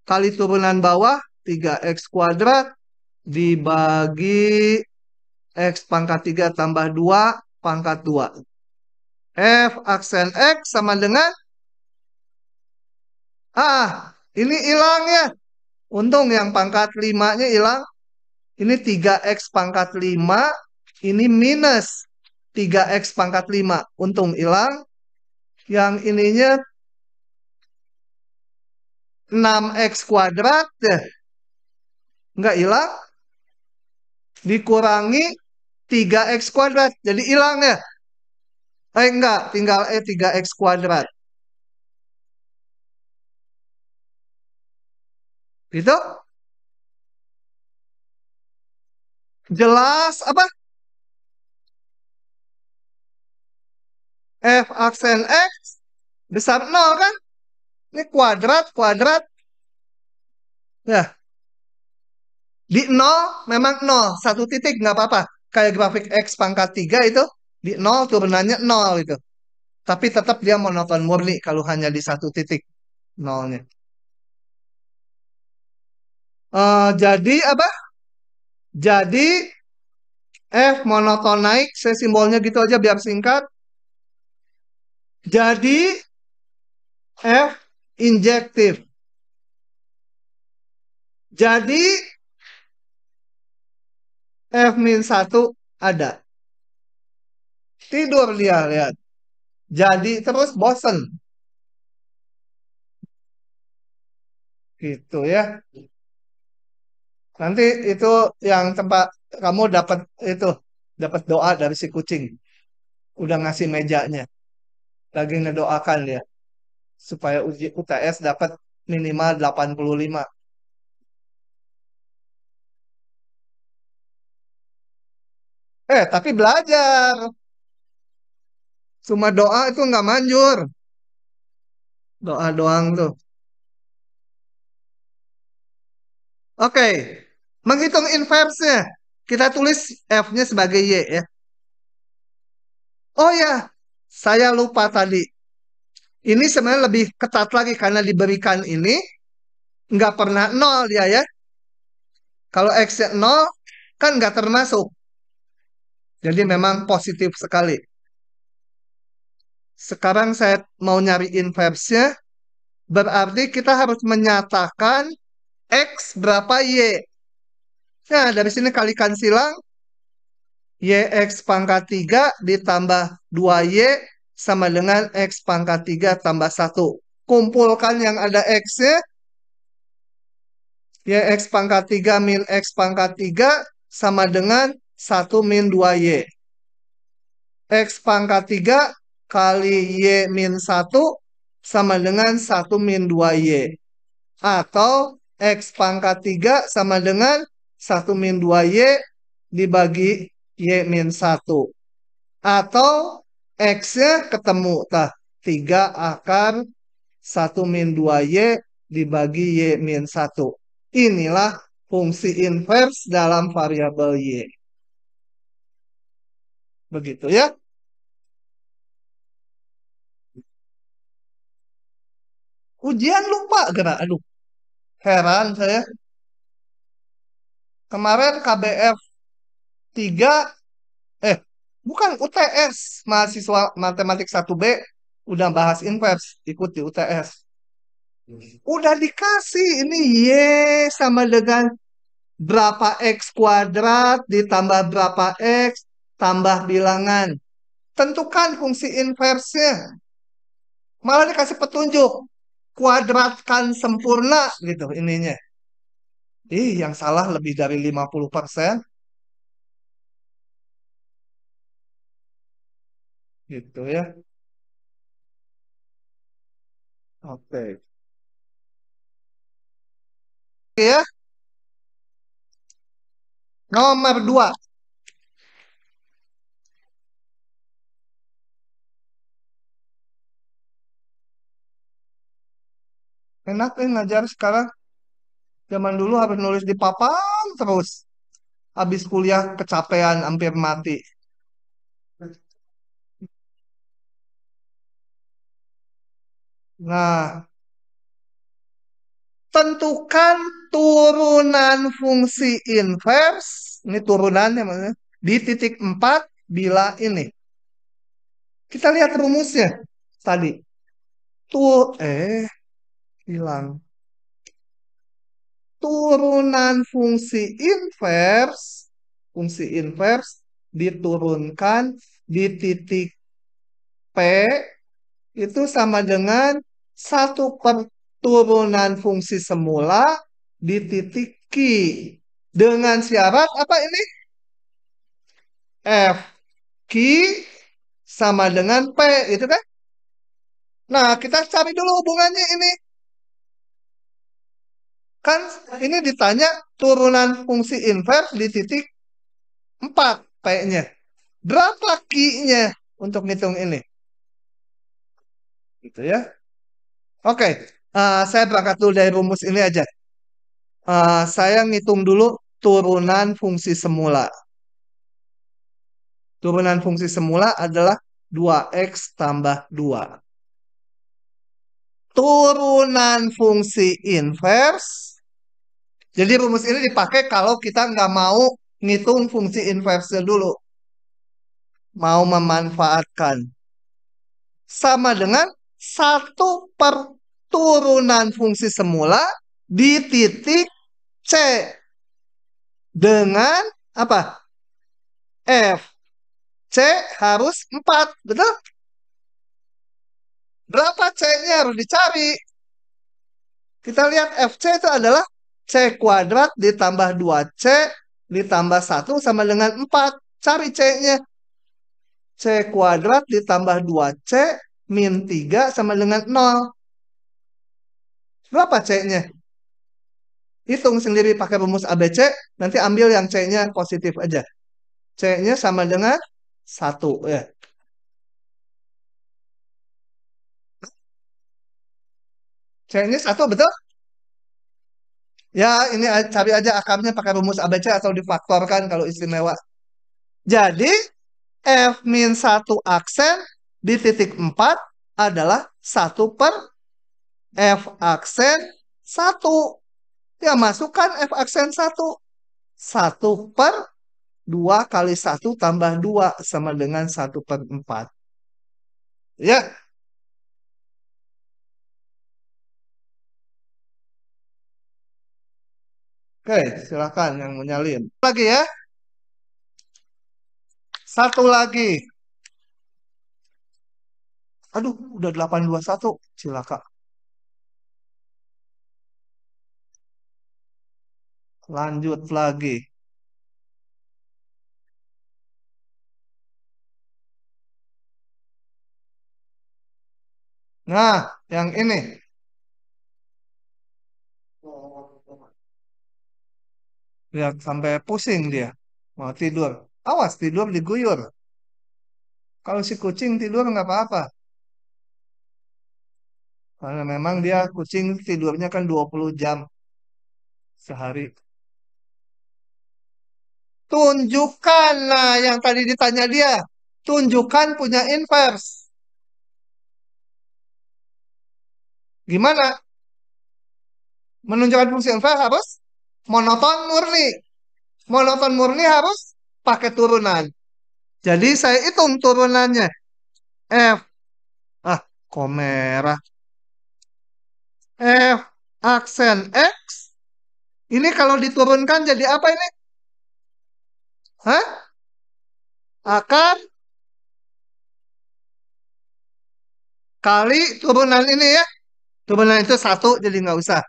kali turunan bawah 3x kuadrat dibagi x pangkat 3 tambah 2 pangkat 2. F aksen X sama dengan, ini hilang ya. Untung yang pangkat 5-nya hilang. Ini 3x pangkat 5, ini minus 3x pangkat 5. Untung hilang. Yang ininya 6x kuadrat, nggak hilang. Dikurangi 3x kuadrat, jadi hilang ya. Enggak, tinggal 3x kuadrat. Gitu? Jelas apa? F aksen X besar 0 kan? Ini kuadrat, kuadrat. Ya, di 0 memang 0. Satu titik nggak apa-apa. Kayak grafik X pangkat 3 itu, di 0 turunannya 0 itu. Tapi tetap dia monoton murni kalau hanya di satu titik nolnya. Jadi apa? Jadi F monoton naik, saya simbolnya gitu aja biar singkat. Jadi F injektif. Jadi F min 1 ada. Tidur dia, lihat. Jadi terus bosen. Gitu ya. Nanti itu yang tempat kamu dapat itu dapat doa dari si kucing. Udah ngasih mejanya. Lagi ngedoakan dia supaya uji UTS dapat minimal 85. Tapi belajar. Cuma doa itu nggak manjur. Doa doang tuh. Oke. Menghitung inverse-nya. Kita tulis F-nya sebagai Y ya. Oh ya, saya lupa tadi. Ini sebenarnya lebih ketat lagi karena diberikan ini nggak pernah nol dia ya. Kalau X-nya nol kan nggak termasuk. Jadi memang positif sekali. Sekarang saya mau nyari inverse-nya. Berarti kita harus menyatakan X berapa Y. Nah, dari sini kalikan silang. YX pangkat 3 ditambah 2Y sama dengan X pangkat 3 tambah 1. Kumpulkan yang ada X-nya. YX pangkat 3 min X pangkat 3 sama dengan 1 min 2Y. X pangkat 3 kali Y min 1 sama dengan 1 min 2Y. Atau X pangkat 3 sama dengan 1 min 2Y dibagi Y min 1. Atau X-nya ketemu. 3 akar 1 min 2Y dibagi Y min 1. Inilah fungsi inverse dalam variabel Y. Begitu ya. Ujian lupa gerak. Aduh, heran saya. Kemarin KBF 3 Bukan UTS, mahasiswa matematik 1B udah bahas inverse, ikut di UTS. Udah dikasih ini Y sama dengan berapa X kuadrat ditambah berapa X tambah bilangan. Tentukan fungsi inversnya. Malah dikasih petunjuk. Kuadratkan sempurna gitu ininya. Yang salah lebih dari 50%. Gitu ya. Oke. Oke ya. Nomor 2. Enak ngajar sekarang. Zaman dulu harus nulis di papan terus. Habis kuliah kecapean hampir mati. Nah, tentukan turunan fungsi inverse. Ini turunannya maksudnya. Di titik 4 bila ini. Kita lihat rumusnya tadi. Tuh, hilang. Turunan fungsi inverse diturunkan di titik P itu sama dengan satu per turunan fungsi semula di titik Q. Dengan syarat apa ini? F Q sama dengan P, itu kan? Nah, kita cari dulu hubungannya ini. Kan ini ditanya turunan fungsi inverse di titik 4 P-nya. Berapa Q-nya untuk ngitung ini? Gitu ya. Oke, saya berangkat dulu dari rumus ini aja. Saya ngitung dulu turunan fungsi semula. Turunan fungsi semula adalah 2x tambah 2. Turunan fungsi inverse. Jadi rumus ini dipakai kalau kita nggak mau ngitung fungsi inverse dulu. Mau memanfaatkan. Sama dengan satu per turunan fungsi semula di titik C. Dengan apa? F. C harus 4. Betul? Berapa C-nya harus dicari? Kita lihat FC itu adalah C kuadrat ditambah 2C ditambah 1 sama dengan 4. Cari C-nya. C kuadrat ditambah 2C min 3 sama dengan 0. Berapa C-nya? Hitung sendiri pakai rumus ABC. Nanti ambil yang C-nya positif aja. C-nya sama dengan 1. Ya. C-nya 1 betul? Ya, ini cari aja akarnya pakai rumus ABC atau difaktorkan kalau istimewa. Jadi, F min 1 aksen di titik 4 adalah 1 per F aksen 1. Ya, masukkan F aksen 1. 1 per 2 kali 1 tambah 2 sama dengan 1 per 4. Ya, oke, silakan yang menyalin. Lagi ya, satu lagi. Aduh, udah 821. Silaka. Lanjut lagi. Nah, yang ini. Lihat sampai pusing dia. Mau tidur. Awas, tidur diguyur. Kalau si kucing tidur nggak apa-apa. Karena memang dia kucing tidurnya kan 20 jam sehari. Tunjukkan, nah yang tadi ditanya dia. Tunjukkan punya inverse. Gimana? Menunjukkan fungsi inverse harus monoton murni. Monoton murni harus pakai turunan. Jadi saya hitung turunannya. F, ah, kok merah. F aksen X. Ini kalau diturunkan jadi apa ini? Hah? Akar kali turunan ini ya. Turunan itu satu, jadi nggak usah.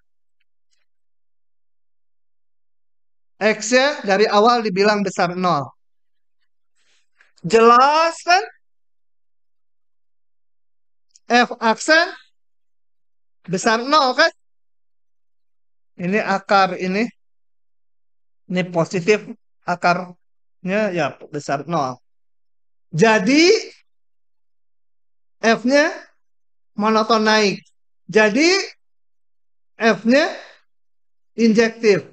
X-nya dari awal dibilang besar nol. Jelas kan? F aksen besar nol kan? Ini akar ini positif, akarnya ya besar nol. Jadi F-nya monoton naik. Jadi F-nya injektif.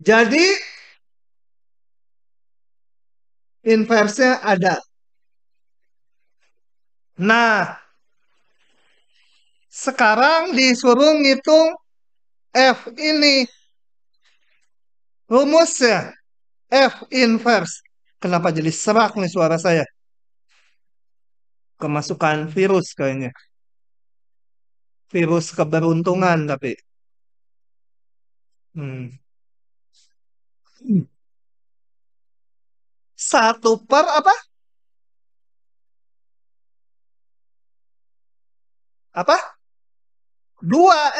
Jadi inversnya ada. Nah, sekarang disuruh ngitung F ini. Rumusnya F inverse. Kenapa jadi serak nih suara saya? Kemasukan virus kayaknya. Virus keberuntungan tapi. Hmm. Satu per apa? Apa? Dua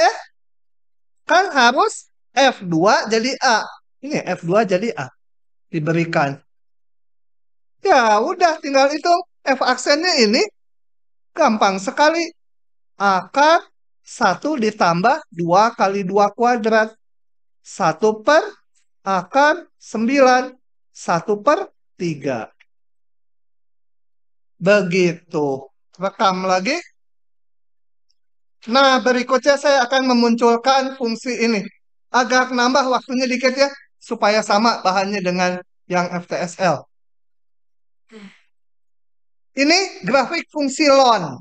kan harus F2 jadi A. Ini F2 jadi A. Diberikan. Ya udah tinggal hitung. F aksennya ini gampang sekali. Akar 1 ditambah 2 kali 2 kuadrat. 1/akar 9. 1/3. Begitu. Rekam lagi. Nah, berikutnya saya akan memunculkan fungsi ini. Agak nambah waktunya dikit ya, supaya sama bahannya dengan yang FTSL. Ini grafik fungsi ln.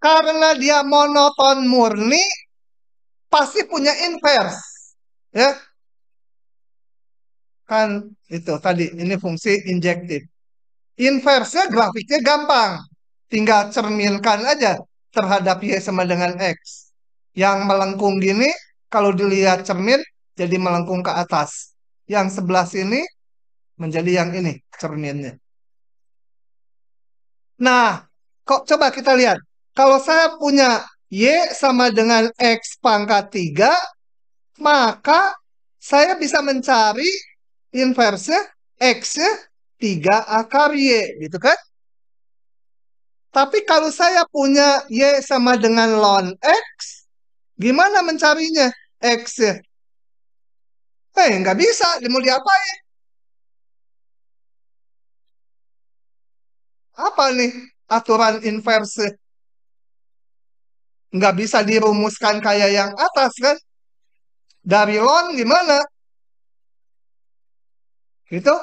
Karena dia monoton murni, pasti punya inverse. Ya, kan itu tadi, ini fungsi injektif. Inverse-nya grafiknya gampang. Tinggal cerminkan aja terhadap Y sama dengan X. Yang melengkung gini, kalau dilihat cermin, jadi melengkung ke atas. Yang sebelah sini, menjadi yang ini, cerminnya. Nah, kok coba kita lihat. Kalau saya punya Y sama dengan X pangkat 3, maka saya bisa mencari inverse X-nya 3 akar Y, gitu kan? Tapi kalau saya punya Y sama dengan ln X, gimana mencarinya? X-nya. Nggak bisa, mau diapain? Apa nih aturan inverse? Nggak bisa dirumuskan kayak yang atas kan? Dari ln gimana? Gitu?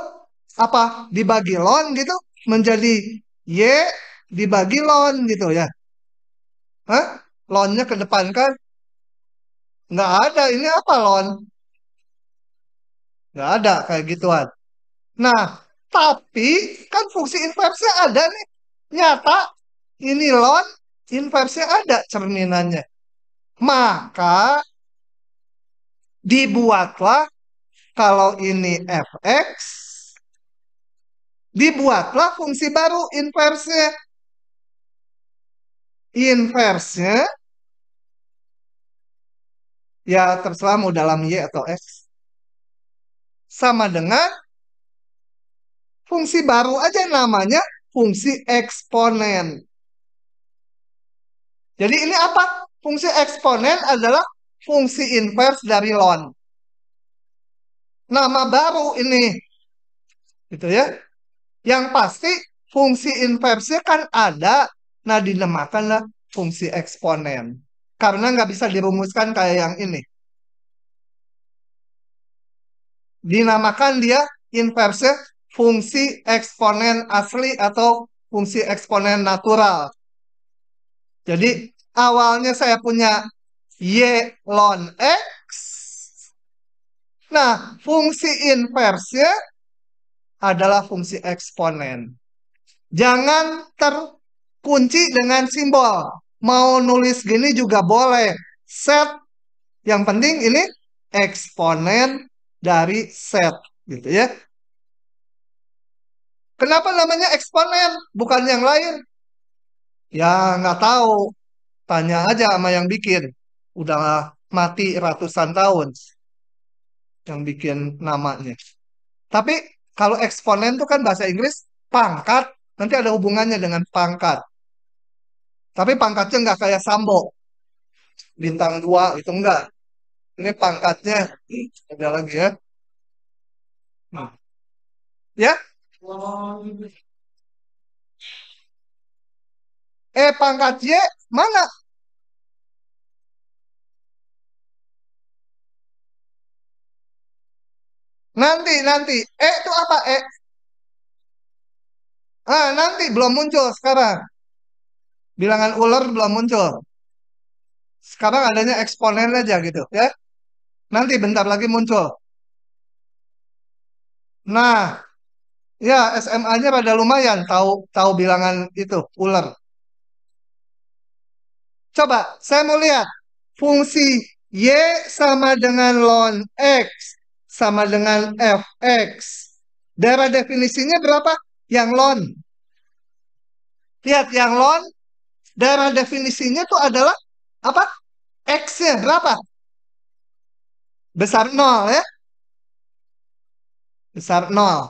Apa dibagi ln gitu? Menjadi Y dibagi ln gitu ya? Hah? Ln-nya ke depan kan? Nggak ada. Ini apa ln? Nggak ada kayak gituan. Nah, tapi kan fungsi inverse ada nih. Nyata ini ln inverse ada cerminannya. Maka dibuatlah kalau ini fx, dibuatlah fungsi baru inverse-nya. Inverse-nya ya terserah mau dalam y atau x. Sama dengan fungsi baru aja namanya fungsi eksponen. Jadi ini apa? Fungsi eksponen adalah fungsi inverse dari ln. Nama baru ini. Gitu ya. Yang pasti fungsi inverse kan ada. Nah dinamakanlah fungsi eksponen. Karena nggak bisa dirumuskan kayak yang ini. Dinamakan dia inverse fungsi eksponen asli atau fungsi eksponen natural. Jadi awalnya saya punya Y ln X. Nah, fungsi inversnya adalah fungsi eksponen. Jangan terkunci dengan simbol. Mau nulis gini juga boleh. Set, yang penting ini eksponen dari set, gitu ya. Kenapa namanya eksponen, bukan yang lain? Ya, nggak tahu. Tanya aja sama yang bikin. Udah mati ratusan tahun yang bikin namanya. Tapi kalau eksponen itu kan bahasa Inggris pangkat, nanti ada hubungannya dengan pangkat. Tapi pangkatnya nggak kayak Sambo, bintang 2 itu enggak. Ini pangkatnya ada lagi ya. Hmm. Ya, pangkat Y mana? Nanti. Itu apa? Nanti belum muncul sekarang. Bilangan ular belum muncul. Sekarang adanya eksponen aja gitu ya. Nanti bentar lagi muncul. Nah, ya SMA-nya pada lumayan tahu tahu bilangan itu ular. Coba saya mau lihat fungsi Y sama dengan ln X sama dengan fx. Daerah definisinya berapa? Yang ln. Lihat yang ln, daerah definisinya itu adalah apa? X-nya berapa? Besar nol ya. Besar nol.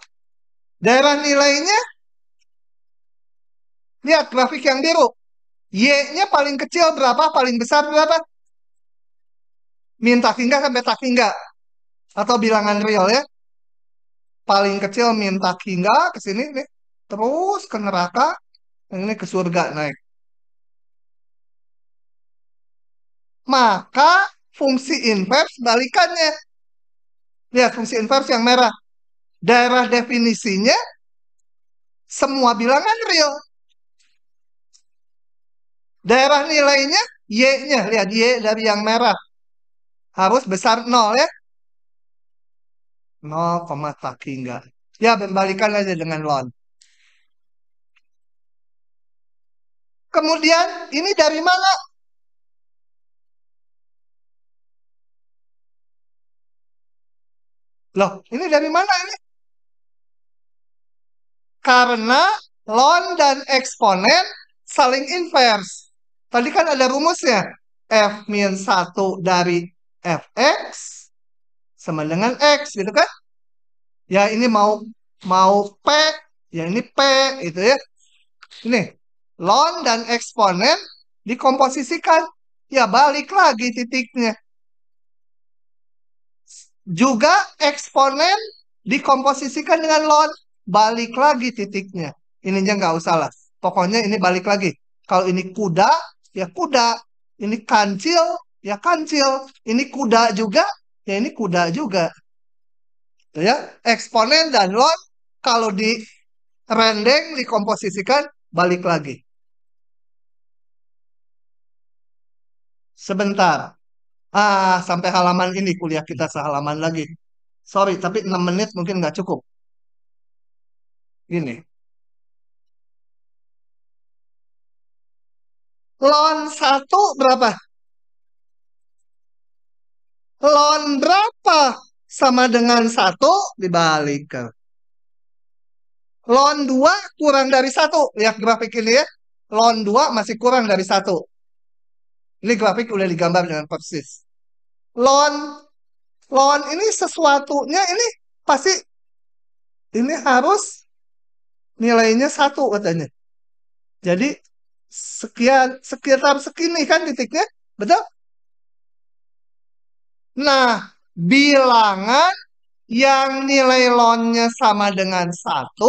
Daerah nilainya, lihat grafik yang biru. Y-nya paling kecil berapa? Paling besar berapa? Min tak hingga sampai tak hingga. Atau bilangan real ya. Paling kecil min tak hingga ke sini nih. Terus ke neraka. Yang ini ke surga naik. Maka fungsi inverse balikannya. Lihat fungsi inverse yang merah. Daerah definisinya semua bilangan real. Daerah nilainya Y-nya. Lihat Y dari yang merah. Harus besar nol ya. 0, tak hingga. Ya, membalikan aja dengan ln. Kemudian ini dari mana? Loh, ini dari mana ini? Karena ln dan eksponen saling inverse. Tadi kan ada rumusnya. F-1 dari fx sama dengan x gitu kan? Ya ini mau mau P, ya ini P itu ya. Ini ln dan eksponen dikomposisikan. Ya balik lagi titiknya. Juga eksponen dikomposisikan dengan ln. Balik lagi titiknya. Ininya nggak usah lah. Pokoknya ini balik lagi. Kalau ini kuda, ya kuda. Ini kancil, ya kancil. Ini kuda juga, ya ini kuda juga. Gitu ya, eksponen dan ln kalau di rendeng dikomposisikan balik lagi. Sebentar. Sampai halaman ini kuliah kita sehalaman lagi. Sorry, tapi 6 menit mungkin nggak cukup. Gini. Ln 1 berapa? Ln berapa? Sama dengan 1 dibalik. Ln 2 kurang dari 1. Lihat grafik ini ya. Ln 2 masih kurang dari 1. Ini grafik udah digambar dengan persis. Ln Ln ini sesuatunya ini pasti ini harus nilainya 1 katanya. Jadi sekitar segini kan titiknya. Betul? Nah, bilangan yang nilai ln-nya sama dengan 1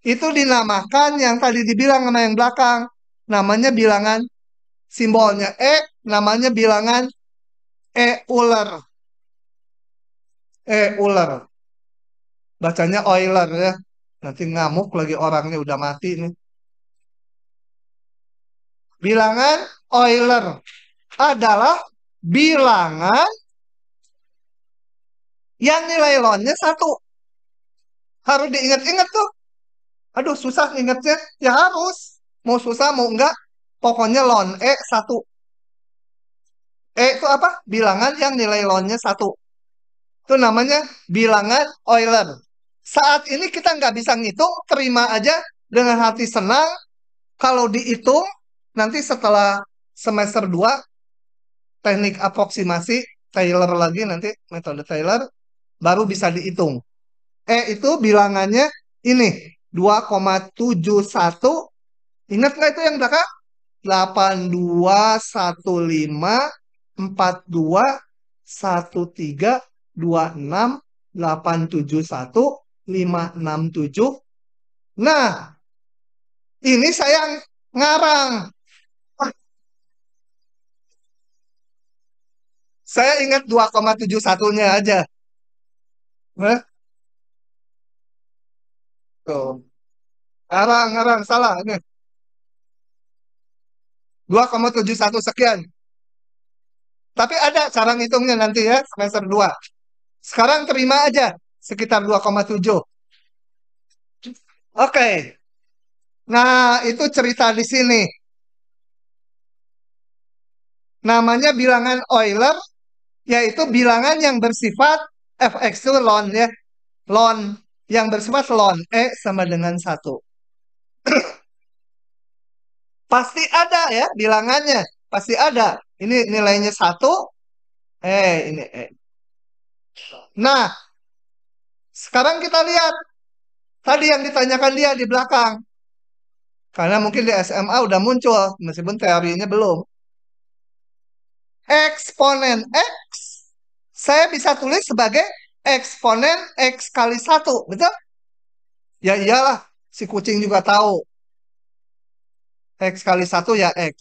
itu dinamakan yang tadi dibilang sama yang belakang. Namanya bilangan simbolnya E, namanya bilangan E ular. E ular. Bacanya Euler ya. Nanti ngamuk lagi orangnya udah mati nih. Bilangan Euler adalah bilangan Yang nilai ln-nya 1. Harus diingat-ingat tuh. Aduh, susah ingatnya. Ya harus. Mau susah, mau enggak. Pokoknya ln E 1. E itu apa? Bilangan yang nilai ln-nya 1. Itu namanya bilangan Euler. Saat ini kita nggak bisa ngitung, terima aja dengan hati senang. Kalau dihitung, nanti setelah semester 2 teknik aproksimasi, Taylor lagi nanti, metode Taylor, baru bisa dihitung. Itu bilangannya ini, 2,71. Ingat nggak itu yang belakang? 8215132687 Nah, ini saya ngarang. Saya ingat 2,71-nya aja. Nah, tuh. Ngarang, ngarang, salah. Ini 2,71 sekian. Tapi ada cara ngitungnya nanti ya, semester 2. Sekarang terima aja, sekitar 2,7. Oke. Nah, itu cerita di sini. Namanya bilangan Euler, yaitu bilangan yang bersifat fx itu ln ya. Ln yang bersifat ln E sama dengan 1. Pasti ada ya bilangannya. Pasti ada. Ini nilainya 1. Ini E. Nah, sekarang kita lihat. Tadi yang ditanyakan dia di belakang. Karena mungkin di SMA udah muncul. Meskipun teorinya belum. Eksponen X. Saya bisa tulis sebagai eksponen X kali 1. Betul? Ya iyalah. Si kucing juga tahu. X kali 1 ya X.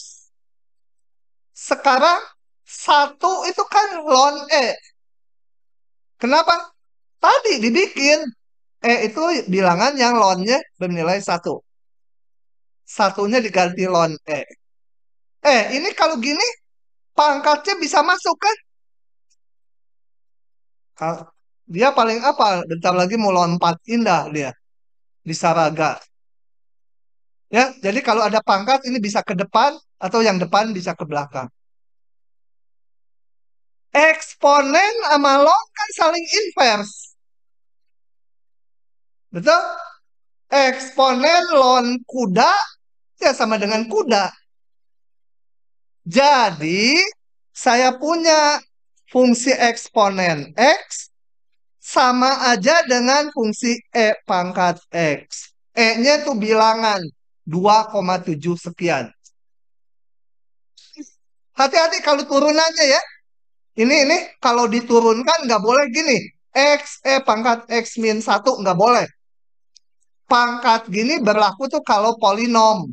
Sekarang 1 itu kan ln E. Kenapa? Tadi dibikin. Itu bilangan yang ln-nya bernilai 1. Satunya diganti ln E. Ini kalau gini pangkatnya bisa masuk kan? Dia paling apa? Bentar lagi mau lompat indah dia di Saraga. Ya, jadi kalau ada pangkat ini bisa ke depan atau yang depan bisa ke belakang. Eksponen sama log kan saling invers. Betul? Eksponen ln kuda ya sama dengan kuda. Jadi saya punya fungsi eksponen X sama aja dengan fungsi E pangkat X. E-nya itu bilangan 2,7 sekian. Hati-hati kalau turunannya ya. Ini kalau diturunkan nggak boleh gini. X, E pangkat X min 1 nggak boleh. Pangkat gini berlaku tuh kalau polinom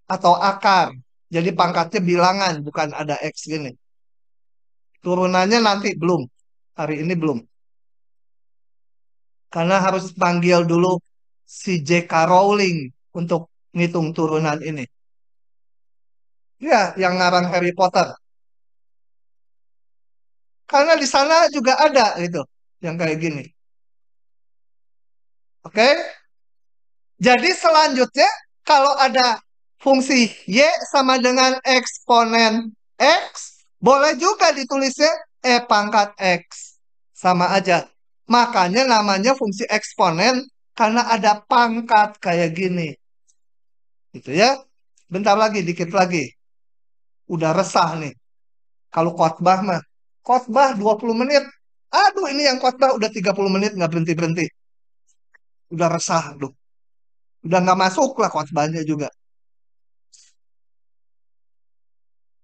atau akar. Jadi pangkatnya bilangan, bukan ada X gini. Turunannya nanti belum. Hari ini belum. Karena harus panggil dulu si J.K. Rowling untuk ngitung turunan ini. Ya, yang ngarang Harry Potter. Karena di sana juga ada gitu, yang kayak gini. Oke? Jadi selanjutnya kalau ada fungsi Y sama dengan eksponen X, boleh juga ditulisnya E pangkat X. Sama aja. Makanya namanya fungsi eksponen karena ada pangkat kayak gini. Gitu ya. Bentar lagi, dikit lagi. Udah resah nih. Kalau khotbah mah. Khotbah 20 menit. Aduh ini yang khotbah udah 30 menit nggak berhenti-berhenti. Udah resah. Aduh. Udah nggak masuk lah khotbahnya juga.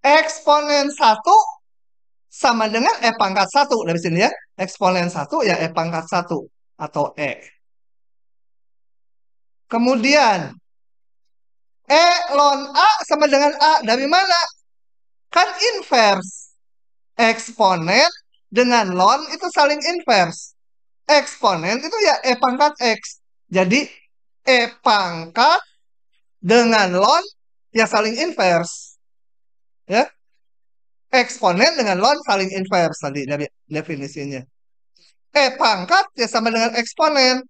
Eksponen 1 sama dengan E pangkat 1. Dari sini ya. Eksponen 1 ya E pangkat 1. Atau E. Kemudian. E ln A sama dengan A. Dari mana? Kan inverse. Eksponen dengan ln itu saling inverse. Eksponen itu ya E pangkat X. Jadi E pangkat dengan ln ya saling inverse. Ya. Eksponen dengan ln saling inverse tadi dari definisinya. pangkat ya sama dengan eksponen.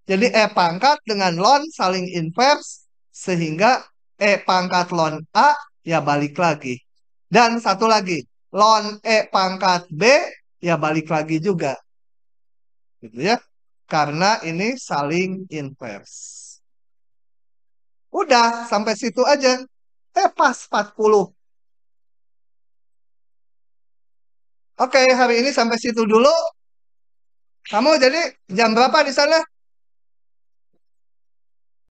Jadi pangkat dengan ln saling inverse sehingga pangkat ln A ya balik lagi. Dan satu lagi, ln pangkat B ya balik lagi juga. Gitu ya. Karena ini saling inverse. Udah, sampai situ aja. Pas 40. Oke, hari ini sampai situ dulu. Kamu jadi jam berapa di sana?